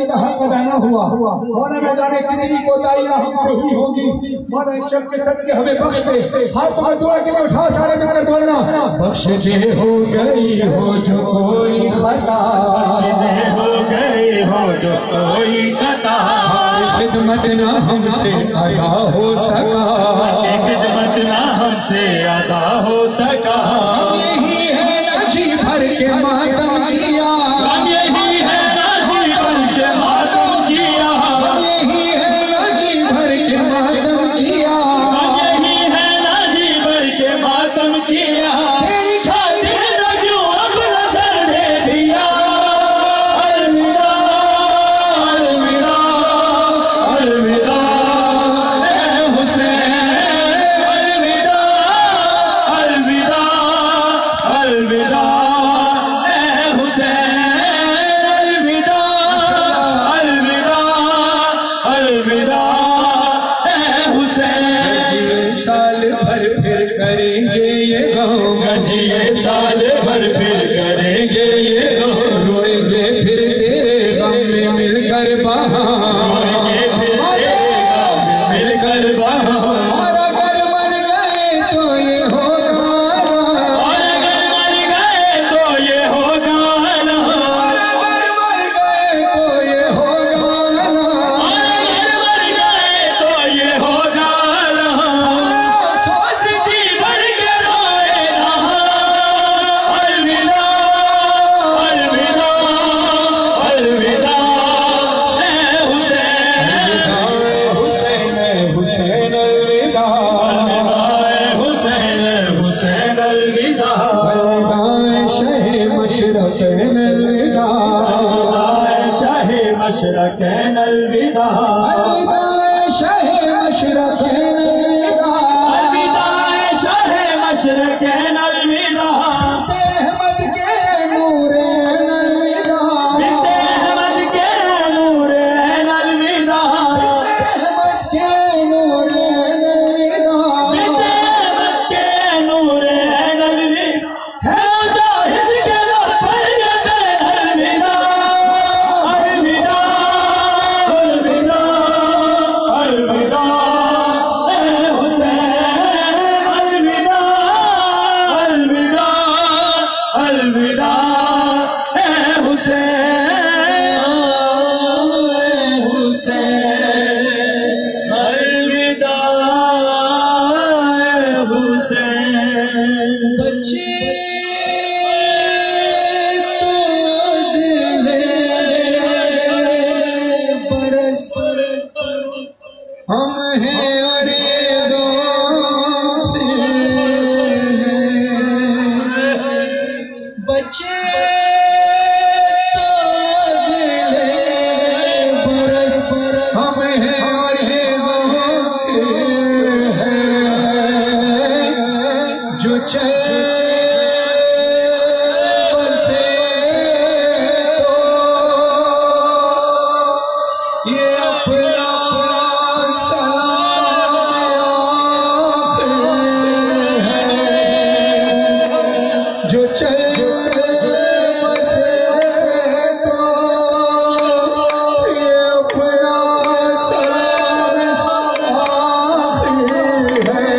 का हक अदा न हुआ मौला न जाने कितनी कोताहियां हमसे हुई होगी मौला इस शब के सत्य हमें बख्श दे हाथ में दुआ के लिए उठा सारे मिलकर बोलना बख्श दे हो गई हो जो कोई खता बख्श दे हो गई हो जो कोई खता खिदमत ना हमसे अदा हो सका खिदमत ना हमसे अदा हो सका यही है ना जी भर के मातम किया यही है ना जी भर के मातम किया यही है ना जी भर के मातम करेंगे ये गम, गजिए साल भर फिर करेंगे ये गम, रोएंगे फिर तेरे गम में मिलकर बहार, रोएंगे फिर तेरे गम में मिलकर बहार। और अगर मर गए तो ये होगा, और अगर मर गए तो ये होगा ना, और अगर मर गए तो ये होगा ना, और अगर मर गए तो ये होगा ना। सोच जी भर के रोए ना, अलविदा अलविदा अलविदा ए हुसैन, हुसैन हुसैन अलविदा, हुसैन हुसैन अलविदा, शाहे मशरक़ैन अलविदा, शाहे मशरक़ैन अलविदा, अलविदा शाहे मशरक़ैन अलविदा, अलविदा शाहे मशरक़ैन अलविदा, अहमद के नूरैन अलविदा, बिन्ते अहमद के नूरैन अलविदा, अहमद के नूरैन अलविदा, बिन्ते अहमद के नूरैन अलविदा, है मुजाहिद के लब पर ये बैन अलविदा, अलविदा अलविदा अलविदा ए हुसैन, अलविदा अलविदा अलविदा ए हुसैन, हुसैन अलविदा ए हुसैन। बच्चे तो दिले बरस हम हैं अरे बच्चे तो दिले बरस हम हैं अरे जो चल बसे तो ये अपना सलाम है, जो चल बसे तो ये अपना सलाम है।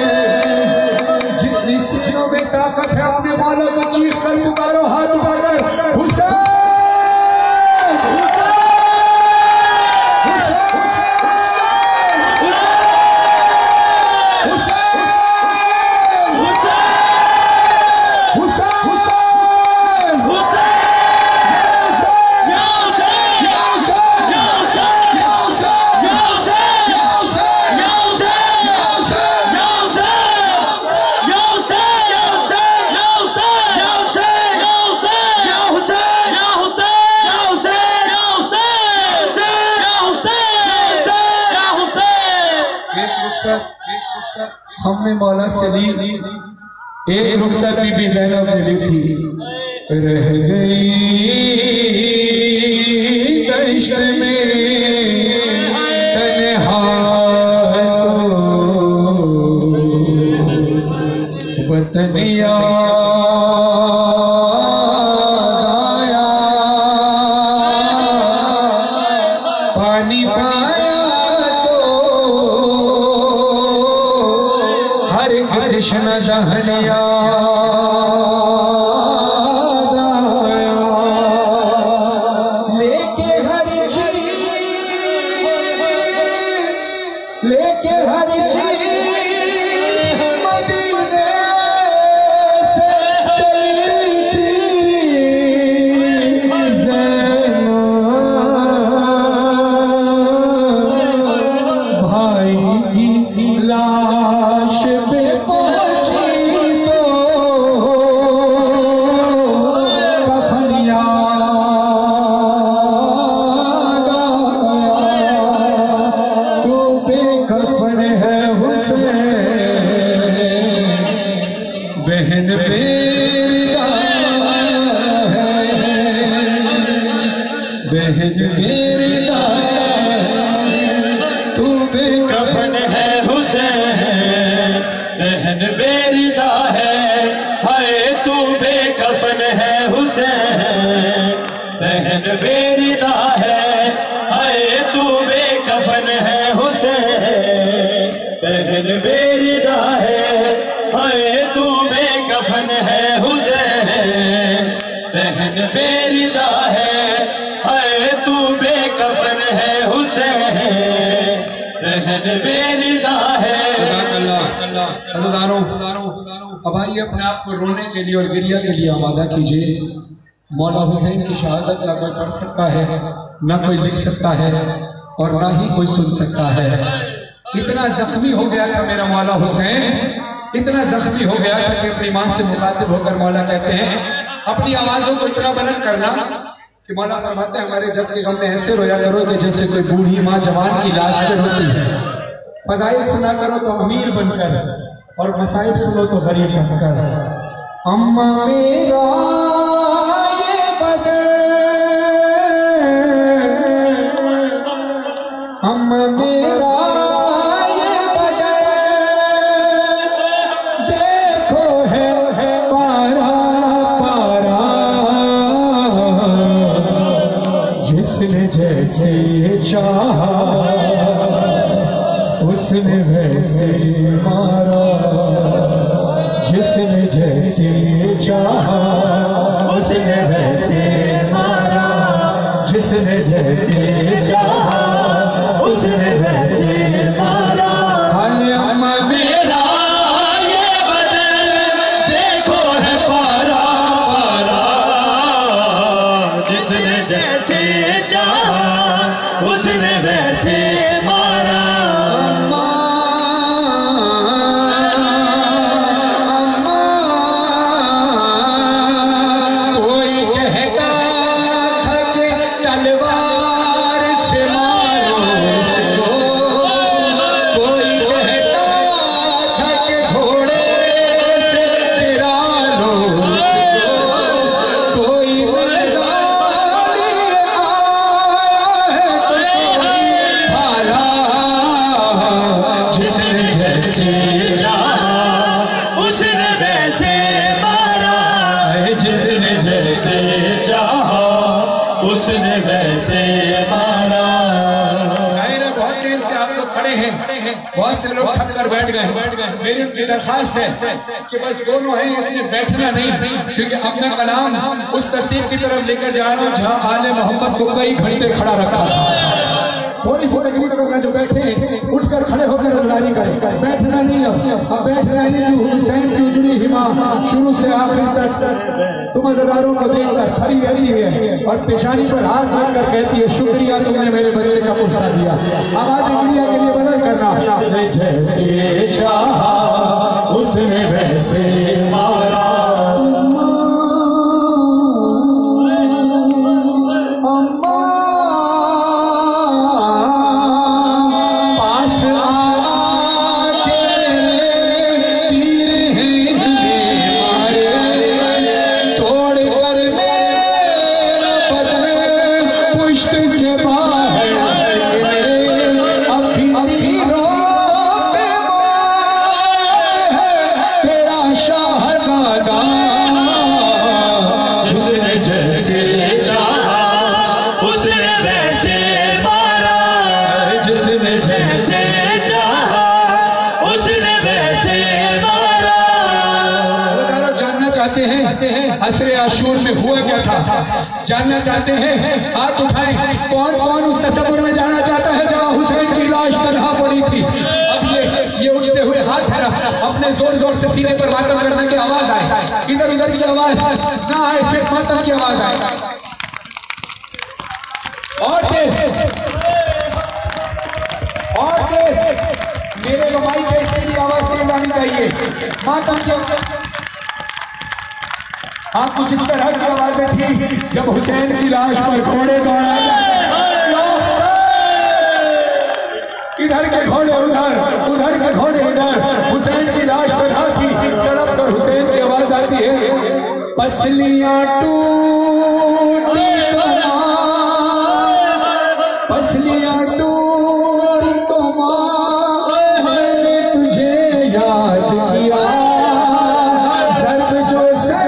जितनी सीनों में ताकत है अपने मौला को चीख कर पुकारो, हाथ उठाकर हुसैन हमने मौला से ली एक रुखसत बीबी ज़ैनब ने ली थी, रह गई दश्त में तन्हा तो वतन आया, पानी पाया तो हर कृष्ण दहनिया लेके हर चीज, लेके हर चीज मदीने से चली थी ज़ैनब, भाई की लाश पे पहुंची तो कफन याद आया, तू बेकफन है हुसैन, बहन बेरिया है, बहन बेरिया तू बेकफन कफन है हुसैन, रहन बेरिदा है। बेरिदा है तू बेकफन है हुसैन, रहन बेरिदा है। अब आइए अपने आप को रोने के लिए और गिरिया के लिए आमादा कीजिए। मौला हुसैन की शहादत ना कोई पढ़ सकता है, ना कोई लिख सकता है, और ना ही कोई सुन सकता है। इतना जख्मी हो गया था मेरा मौला हुसैन, इतना जख्मी हो गया था कि अपनी माँ से मुखातिब होकर मौला कहते हैं अपनी आवाजों को इतना बुलंद करना कि मौला फरमाते हैं हमारे जब के गम में ऐसे रोया करो कि जैसे कोई बूढ़ी माँ जवान की लाश पे रोती है। फजाइल सुना करो तो अमीर बनकर, और मसाइब सुनो तो गरीब बनकर। अम्मा मेरा ये बदन, अम्मा मेरा ये बदन, देखो है पारा पारा, जिसने जैसे चाहा उसने वैसे मारा, जिसने जैसे चाहा उसने वैसे मारा, जिसने जैसे चाहा उसने वैसे मारा। अरे अम्मा मेरा ये बदन देखो है पारा पारा, जिसने जैसे चाहा उसने वैसे मारा। उसने वैसे मारा। बहुत देर से आप लोग खड़े हैं, बहुत से लोग थक कर बैठ गए। मेरी उनकी दरखास्त है कि बस दोनों हैं, इसने बैठना नहीं, क्योंकि अब मैं कलाम उस तरतीब की तरफ लेकर जा रहा हूँ जहाँ आले मोहम्मद को कई घंटे खड़ा रखा था। थोड़ी सी तकलीफ करना, जो बैठे उठकर खड़े होकर रज़दारी करें, बैठना नहीं। अब बैठना नहीं कि हुसैन की उजड़ी हिमा शुरू से आखिर तक तुम अज़दारों को देखकर खड़ी रहती है और पेशानी पर हाथ रखकर कहती है शुक्रिया तुमने मेरे बच्चे का पुरसा दिया। आवाज़ इंडिया के लिए बुलंद करना। जैसे चाहा उसने वैसे मारा। असरे आशूर में हुआ क्या था जानना चाहते हैं? हाथ उठाएं। कौन कौन उस तसव्वुर में जाना चाहता है जहां हुसैन की लाश तन्हा पड़ी थी? अब ये उठते हुए हाथ है ना, अपने जोर जोर से सीने पर मातम करने की आवाज आए, इधर उधर की आवाज ना आए, सिर्फ मातम की आवाज आए। और तेज और तेज, मेरे मोबाइल पे इसकी आवाज नहीं जानी चाहिए। मातम की हाँ, कुछ इस तरह की आवाजें थी जब हुसैन की लाश पर घोड़े दौड़ाए जाते, इधर के घोड़े उधर, उधर के घोड़े इधर, हुसैन की लाश पर थी, तड़प कर हुसैन की आवाज आती है, पसलियां टूटी पसलियां टूटी तो मां मैंने तुझे याद किया, सर्द जो सर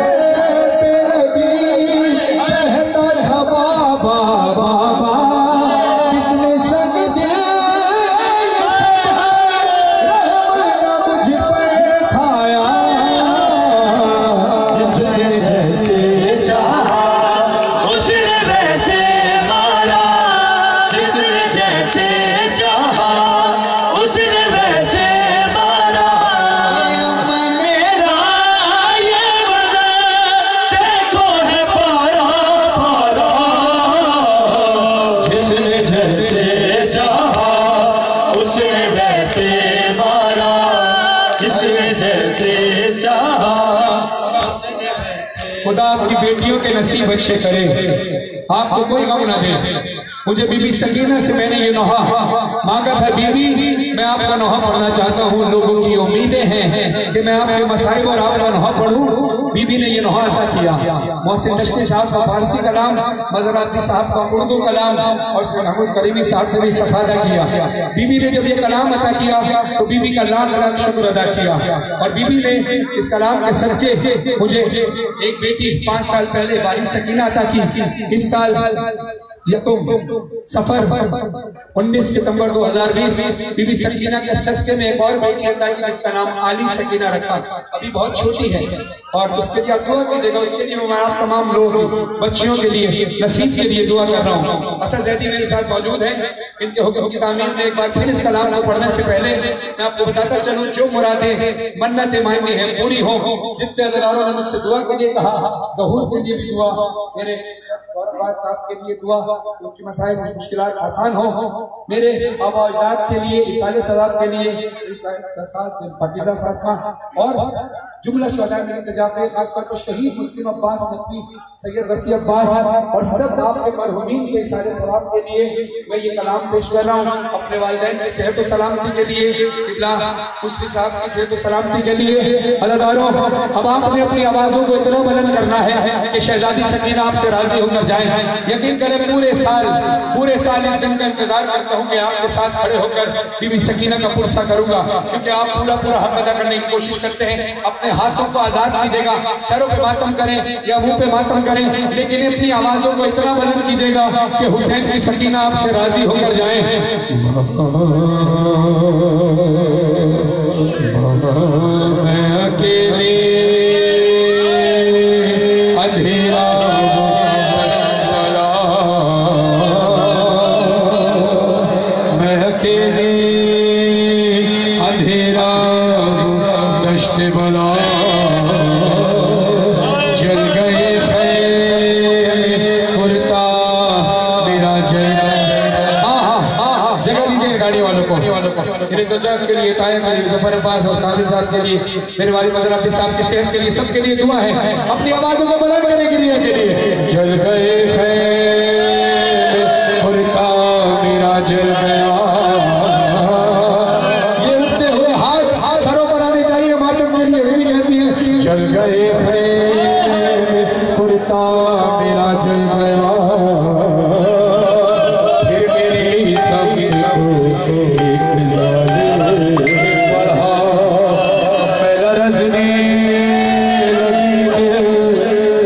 जैसे चाहा खुदा आपकी बेटियों के नसीब अच्छे करे, आपको कोई गम ना दे। मुझे बीबी सकीना से मैंने ये नोहा मांगा था, बीबी मैं आपका नोहा पढ़ना चाहता हूँ, लोगों की उम्मीदें हैं कि मैं आपके मसाइब और आपका नोहा पढ़ूं। बीबी ने ये नोहा अदा किया। मोहसिन चिश्ती साहब का फारसी कलाम, मज़राती साहब का उर्दू कलाम और उसमें महमूद करीमी साहब से भी इस्तिफादा किया। बीबी ने जब ये कलाम अदा किया तो बीबी का लाख लाख शुक्र अदा किया। और बीबी ने इस कलाम के सदके मुझे एक बेटी 5 साल पहले बारी सकीना अता की। इस साल यकुम सफर 19 सितंबर 2020 बीबी सकीना के सदके में एक और बेटी अता की जिसका नाम आली सकीना रखा। अभी बहुत छोटी है और उसके लिए आप दुआ कीजिएगा। उसके लिए मैं आप तमाम लोग बच्चियों के लिए नसीब के लिए दुआ कर रहा हूँ। असद जैदी मेरे साथ मौजूद है। इनके हुक्म की तामीर में एक बार फिर इस कलाम को पढ़ने से पहले मैं आपको बताता चलूँ, जो मुरादें मन्नतें मांगी हैं पूरी हो। जितने हज़ारों ने मुझसे दुआ के लिए कहा, ज़हूर के लिए भी दुआ, मेरे गौरव साहब के लिए दुआ, उनकी मसाइल मुश्किलात आसान हो, मेरे आबा अजदाद के लिए, इसाले सवाब के लिए, पाकिज़ा फातिमा और जुमला शुहदा के इंतजाम, खासतौर पर शहीद मुस्लिम अब्बास नकवी, सैयद रसी अब्बास और सब आपके मरहूमीन के इसाले सवाब के लिए मैं ये कलाम पेश कर रहा हूँ। अपने वालिदैन की सेहत और सलामती के लिए, किबला मुफ्ती साहब की सेहत और सलामती के लिए। अज़ादारों, अब आपने अपनी आवाज़ों को इतना बुलंद करना है कि शहजादी सकीना आपसे राजी होकर जाए। यकीन करें पूरे साल इस दिन का इंतजार करता हूँ कि आपके साथ खड़े होकर बीबी सकीना का पुरसा करूंगा, क्योंकि आप पूरा हक अदा करने की कोशिश करते हैं। अपने हाथों को आजाद कीजिएगा, सरों पे मातम करें या मुंह पे मातम करें, लेकिन अपनी आवाजों को इतना बुलंद कीजिएगा कि हुसैन की सकीना आपसे राजी होकर जाए। मैं अकेले अंधेरा बला जल गए कुर्ता मेरा जगह दीजिए गाड़ी वालों को, मेरे चचा के लिए, ताया के लिए, जफर अब्बास और कादिर साहब के लिए, मेरे वालिद मज़राती साहब की सेहत के लिए, सबके लिए दुआ है। अपनी आवाज़ों को बुलंद करने के लिए जल गए कुर्ता मेरा जल गया। जल गए कुर्ता मेरा जल गया, फिर मेरी समझ को एक ज़ालिम बढ़ा, मैं लरज़ने लगी,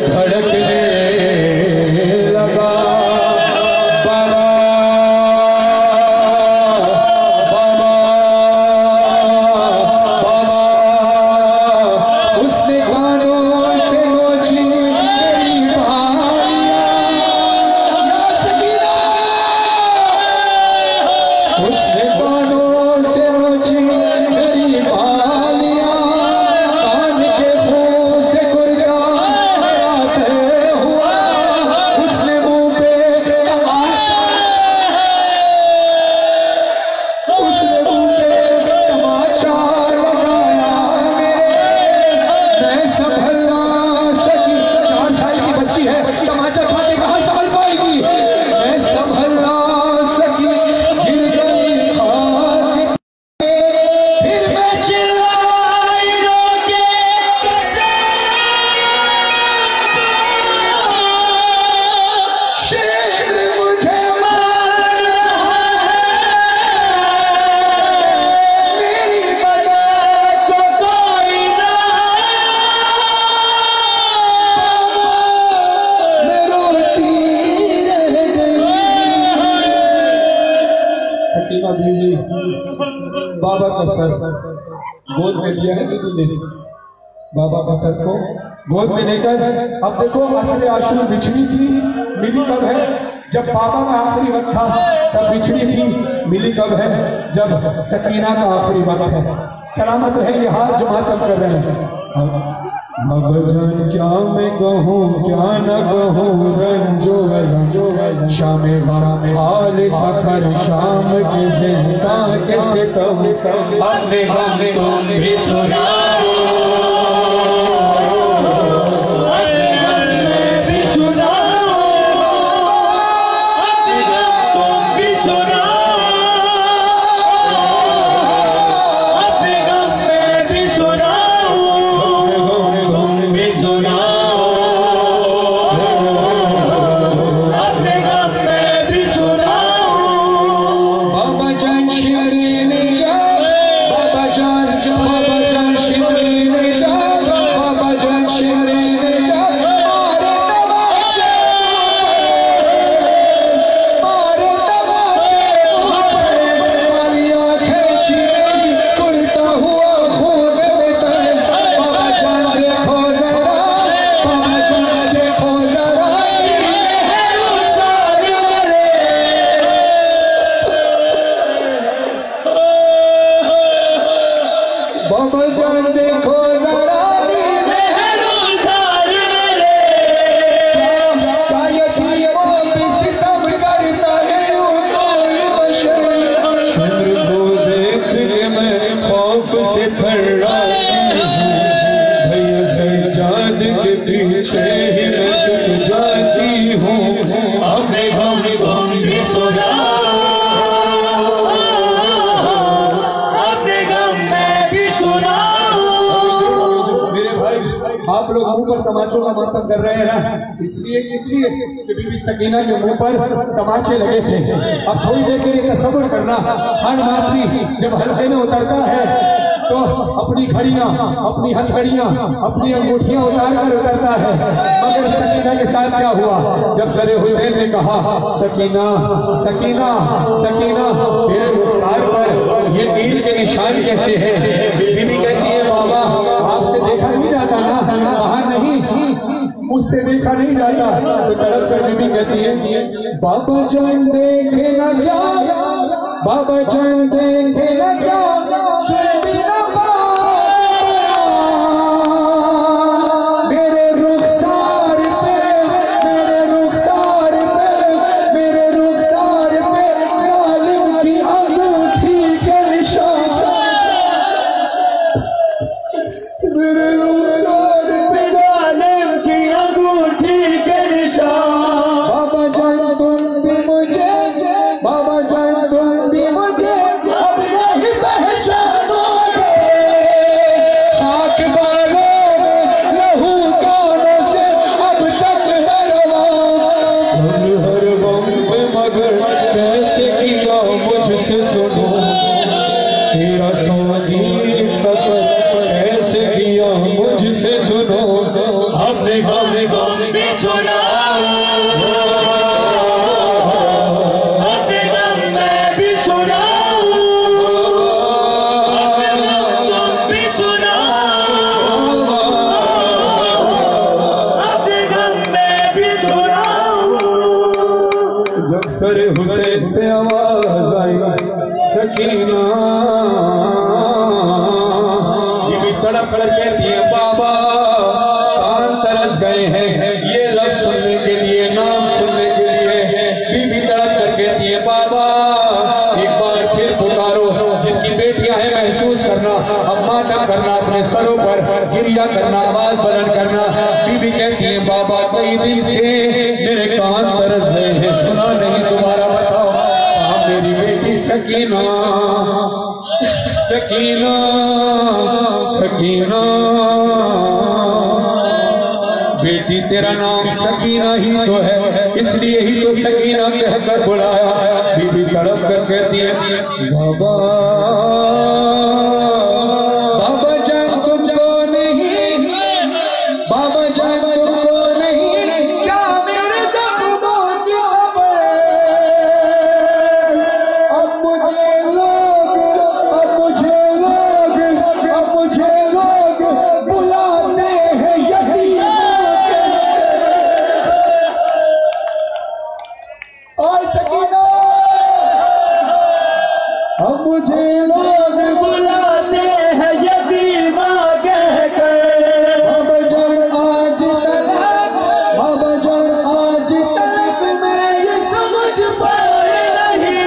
धड़कने लगा। बाबा बाबा का सर गोद में लिया है बीबी ने, बाबा का सर को गोद में लेकर, अब देखो असले आशूर बिछड़ी थी, मिली कब है? जब बाबा का आखिरी वक्त था तब बिछड़ी थी, मिली कब है? जब सकीना का आखिरी वक्त है। सलामत रहे ये हाथ जो मातम कर रहे हैं। अब जान क्या मैं कहूँ क्या न कहूँ, रंजो शाम हाल सफर शाम के जिंदा कैसे कहूँ, अपने गम तुम भी सुनाओ, अपने लोग मुंह पर तमाचों का मातम कर रहे हैं ना, इसलिए कि बीबी सकीना के मुंह पर तमाचे लगे थे। अब थोड़ी देर के लिए तसव्वुर करना, हर मातमी जब हल्के में उतरता है तो अपनी घड़ियां, अपनी हथकड़ियां, अपनी अंगूठियां उतार कर उतरता है। मगर सकीना के साथ क्या हुआ? जब सरे हुसैन ने कहा सकीना सकीना सकीना, मेरे रुखसार पर ये तीर के निशान कैसे हैं? बीबी कहती है बाबा आपसे देखा नहीं जाता ना, कहा नहीं मुझसे देखा नहीं जाता। तो तड़प कर बीबी कहती है बाबा जान देखे ना क्या, बाबा जान देखे ना क्या, सरे हुसैन से आवाज आई सकीना, ये भी तड़प कर कहती है बाबा कान तरस गए हैं ये लफ्ज सुनने के लिए, नाम सुनने के लिए। बीबी तड़प कर कहती है बाबा एक बार फिर पुकारो, जिनकी बेटियां हैं महसूस करना, अब मातम करना, अपने सरों पर गिरिया करना, आवाज बुलंद करना। बीबी कहती है बाबा कई दिन से मेरे कान तरस गए हैं, सुना नहीं, दोबारा बताओ। हाँ मेरी बेटी सकीना सकीना सकीना, बेटी तेरा नाम सकीना ही तो है, इसलिए ही तो सकीना कहकर बुलाया। बीबी तड़प कर कहती है बाबा बाबा जान तुमको नहीं, बाबा जान तुमको नहीं, क्या मेरे जख्मों की खबर? अब मुझे लोग बुलाते हैं यतीम और सकीना, अब मुझे लोग बुलाते हैं यतीमा कहकर। बाबा जान आज तलक, बाबा जान आज तलक मैं ये समझ पाए नहीं,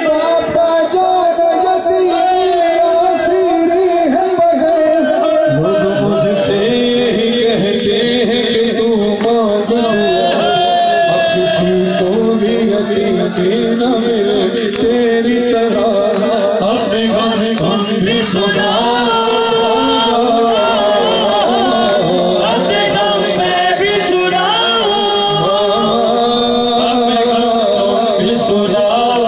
बाप का जान यतीम आसीरी है मगर। लोग मुझसे ही कहते हैं कि तू मांग अब किसी को भी यतीम न मिले तेरी तरह, अपने गम भी सुना, अपने गम में भी सुनाओ, अपने गम भी सुनाओ,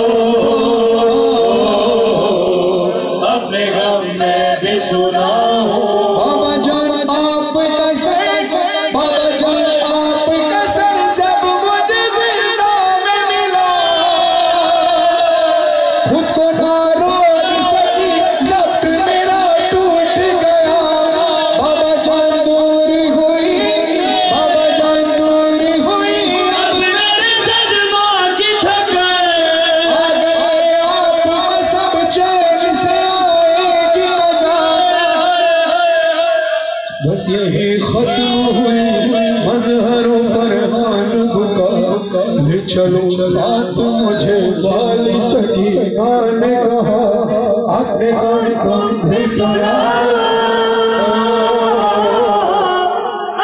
अपने गम में भी सुनाओ। बाबा जान आप कसर, बाबा जान आप कसर, जब मुझे जिंदा में मिला खुद को ना रोक सकी, जब्त मेरा टूट गया। बाबा जान दूर हुई, बाबा जान दूर हुई, अब मेरे सजमा की ठकर आ गए आप सब चैन से आएगी कज़ा। बस यही खत्म हुई मजहरो फरमान बुका, ले चलो साथ मुझे वाली सकीना ने कहा, अपने गम भी सुनाओ,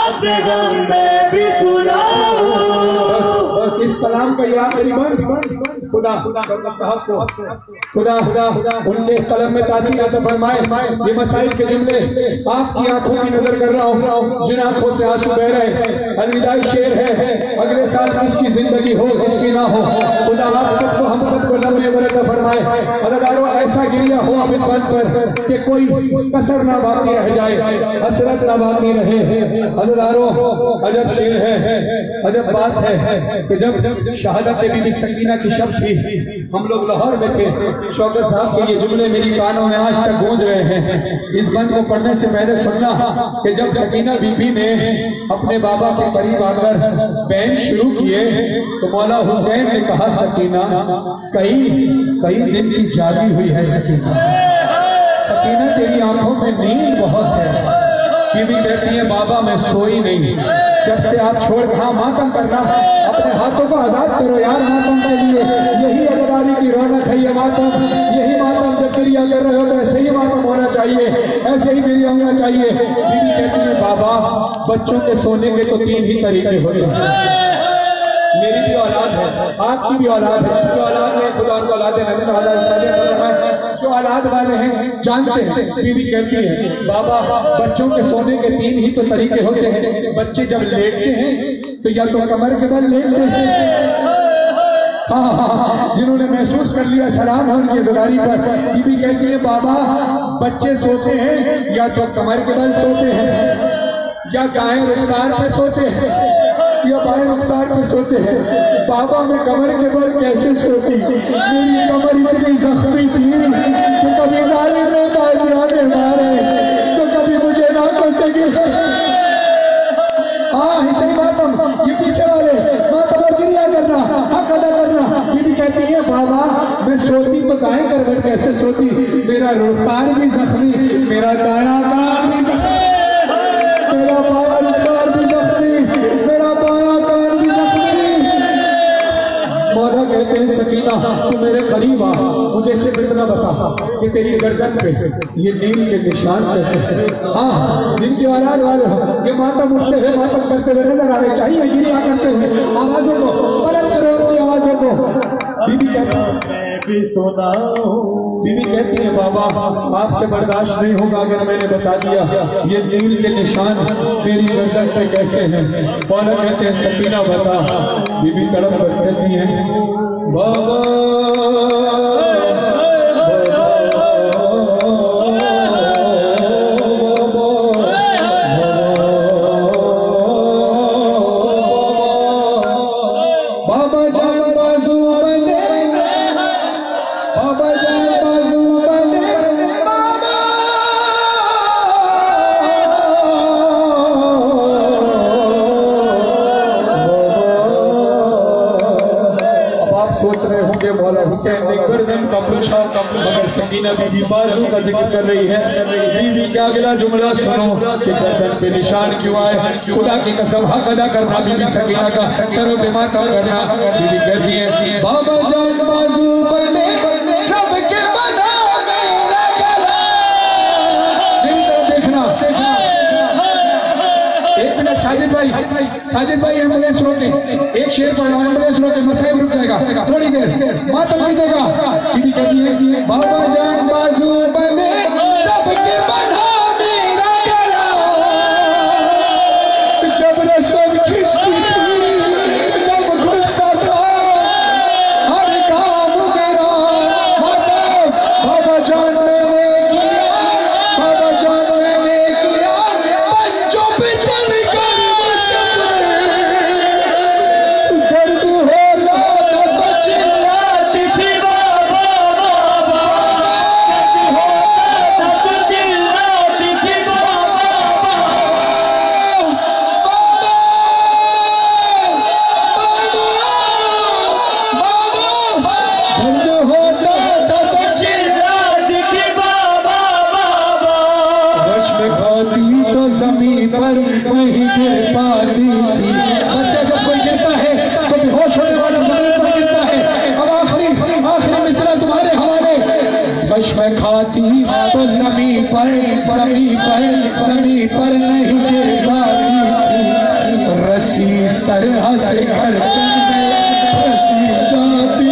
अपने गम में भी सुनाओ। बस इस कलाम का ये आखिरी बंद खुदा डॉक्टर साहब को खुदा उनके कलम में तासीर अता फरमाए। ये मसाइल के जुमले आपकी आंखों की नजर कर रहा हूँ, जिन आंखों से आंसू बह रहे। अलविदाई शेर है, अगले साल किसकी जिंदगी हो किसकी ना हो, खुदा आप सबको हम सबको लंबी उम्र अता फरमाए। अदाकारों ऐसा गिरिया हो अब इस बात पर कि कोई कसर ना बाकी रह जाए, हसरत ना बाकी रहे। अदाकारों अजब शेर है, अजब बात है कि जब शहादत बीबी सकीना की शब थी, हम लोग लाहौर में थे, शौकत साहब के ये जुमले मेरी कानों में आज तक गूंज रहे हैं। इस बंद को पढ़ने से पहले सुनना कि जब सकीना बीबी ने अपने बाबा के करीब आकर बैन शुरू किए तो मौला हुसैन ने कहा, सकीना कई दिन की जागी हुई है सकीना, सकीना तेरी आंखों में नींद बहुत है। बीबी कहती है, बाबा मैं सोई नहीं, जब से आप छोड़ कहा मातम करना, अपने हाथों को आजाद करो यार मातम के लिए, यही अजदारी की रौनक है ये मातम, यही मातम जब गिरिया कर रहे हो तो ऐसे ही मातम होना चाहिए, ऐसे ही गिरिया होना चाहिए। बीबी कहती है, बाबा बच्चों के सोने के तो 3 ही तरीके होते हैं, मेरी भी औलाद है, आपकी भी औलाद है, जिनकी औलाद ने खुदा उनको औलाद है, जो औलाद वाले हैं जानते हैं। बीबी कहती है, बाबा बच्चों के सोने के 3 ही तो तरीके होते हैं, बच्चे जब लेटते हैं तो या तो कमर के बल लेटते हैं, हाँ, जिन्होंने महसूस कर लिया सलाम है उनकी ज़िम्मेदारी पर। बीबी कहती है, बाबा बच्चे सोते हैं या तो कमर के बल सोते हैं, या गायें रुखसार पे सोते हैं, या बाएं रुखसार पे सोते हैं। बाबा मैं कमर के बल कैसे सोती, मेरी कमर इतनी जख्मी थी कि कभी जालिम ने ताजियाने मारे तो कभी मुझे ना कर सके। हाँ सही मातम, ये पीछे वाले मातम और गिरिया करना, हक अदा करना। बीबी कहती है, बाबा मैं सोती तो दाएं करवट कैसे सोती, मेरा रुखसार भी जख्मी, मेरा दायां कान भी जख्मी, मेरा बायां रुखसार भी जख्मी, मेरा बायां कान भी जख्मी। मौला कहते हैं, सकीना तू मेरे करीब आ, मुझे से इतना बता कि तेरी गर्दन पे ये नील के निशान कैसे हैं। हाँ, जिनकी औलाद वाले हो ये मातम उठते हुए मातम करते हुए नजर आ रहे, चाहिए गिरिया करते हुए आवाजों को बुलंद करो, अपनी आवाजों को। बीबी कहती है, बीबी कहती है, बाबा आपसे बर्दाश्त नहीं होगा अगर मैंने बता दिया ये नील के निशान मेरी गर्दन पे कैसे हैं। मौला कहते हैं, सकीना बता। बीबी तड़प कर कहती है, बाबा मगर सकीना बीबी बाजू का जिक्र कर रही है। बीबी का अगला जुमला सुनो कि गर्दन पे निशान क्यों आए, खुदा की कसम हक अदा करना, बीबी सकीना का सरों पे मातम करना। बीबी कहती है, बाबा जान बाजू बने सबके बना मेरा गला। देखना एक मिनट साजिद भाई एम्बुलेंस रोके, एक शेर पढ़ना, एम्बुलेंस रोके, मसाइब रुक जाएगा थोड़ी देर, मातम कीजिएगा। बीबी कहती है, बाबा जान बाजू बने सबके बना मेरा गला, जब रसूल खिंचती थी तब घुलता था हर काम मेरा। बाबा जान मैंने किया, बाबा जान मैंने किया, बच्चों पे चल कर दर्द होगा तो चिल्लाती थी, बाबा बाबा चिल्लाती थी, बाबा दर्द होता था तो चिल्लाती थी, बाबा बाबा रश में खाती तो जमीन पर नहीं गिर पाती थी। बच्चा जब कोई गिरता है तो बेहोश होने वाला जमीन पर गिरता है। अब आखिरी मिसरा तुम्हारे हवाले। बश में खाती तो जमीन पर नहीं गिर पाती थी, रस्सी इस तरह से गर्दन में फंसी जाती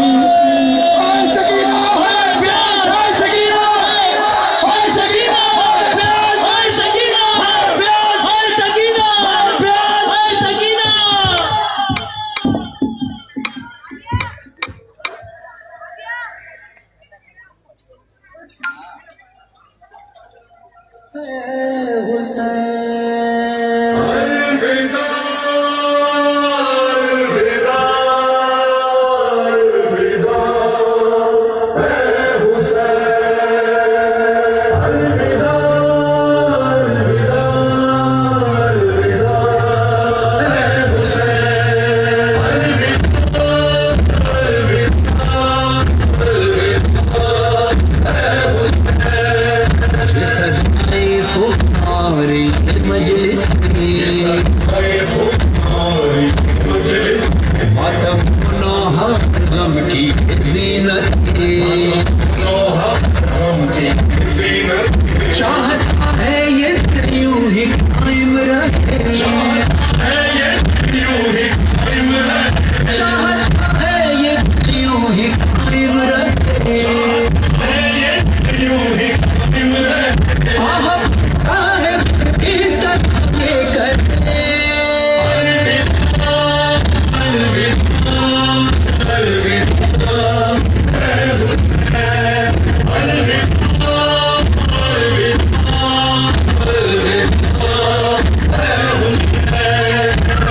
मातम नोहा गम की ज़ीनत चाहता है ये यूं ही कायम रहे, चाहता है ये यूं ही कायम रहे। आह है इस तरह ये करते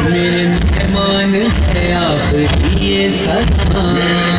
मेरे मेहमान है आखिरी ये सलाम।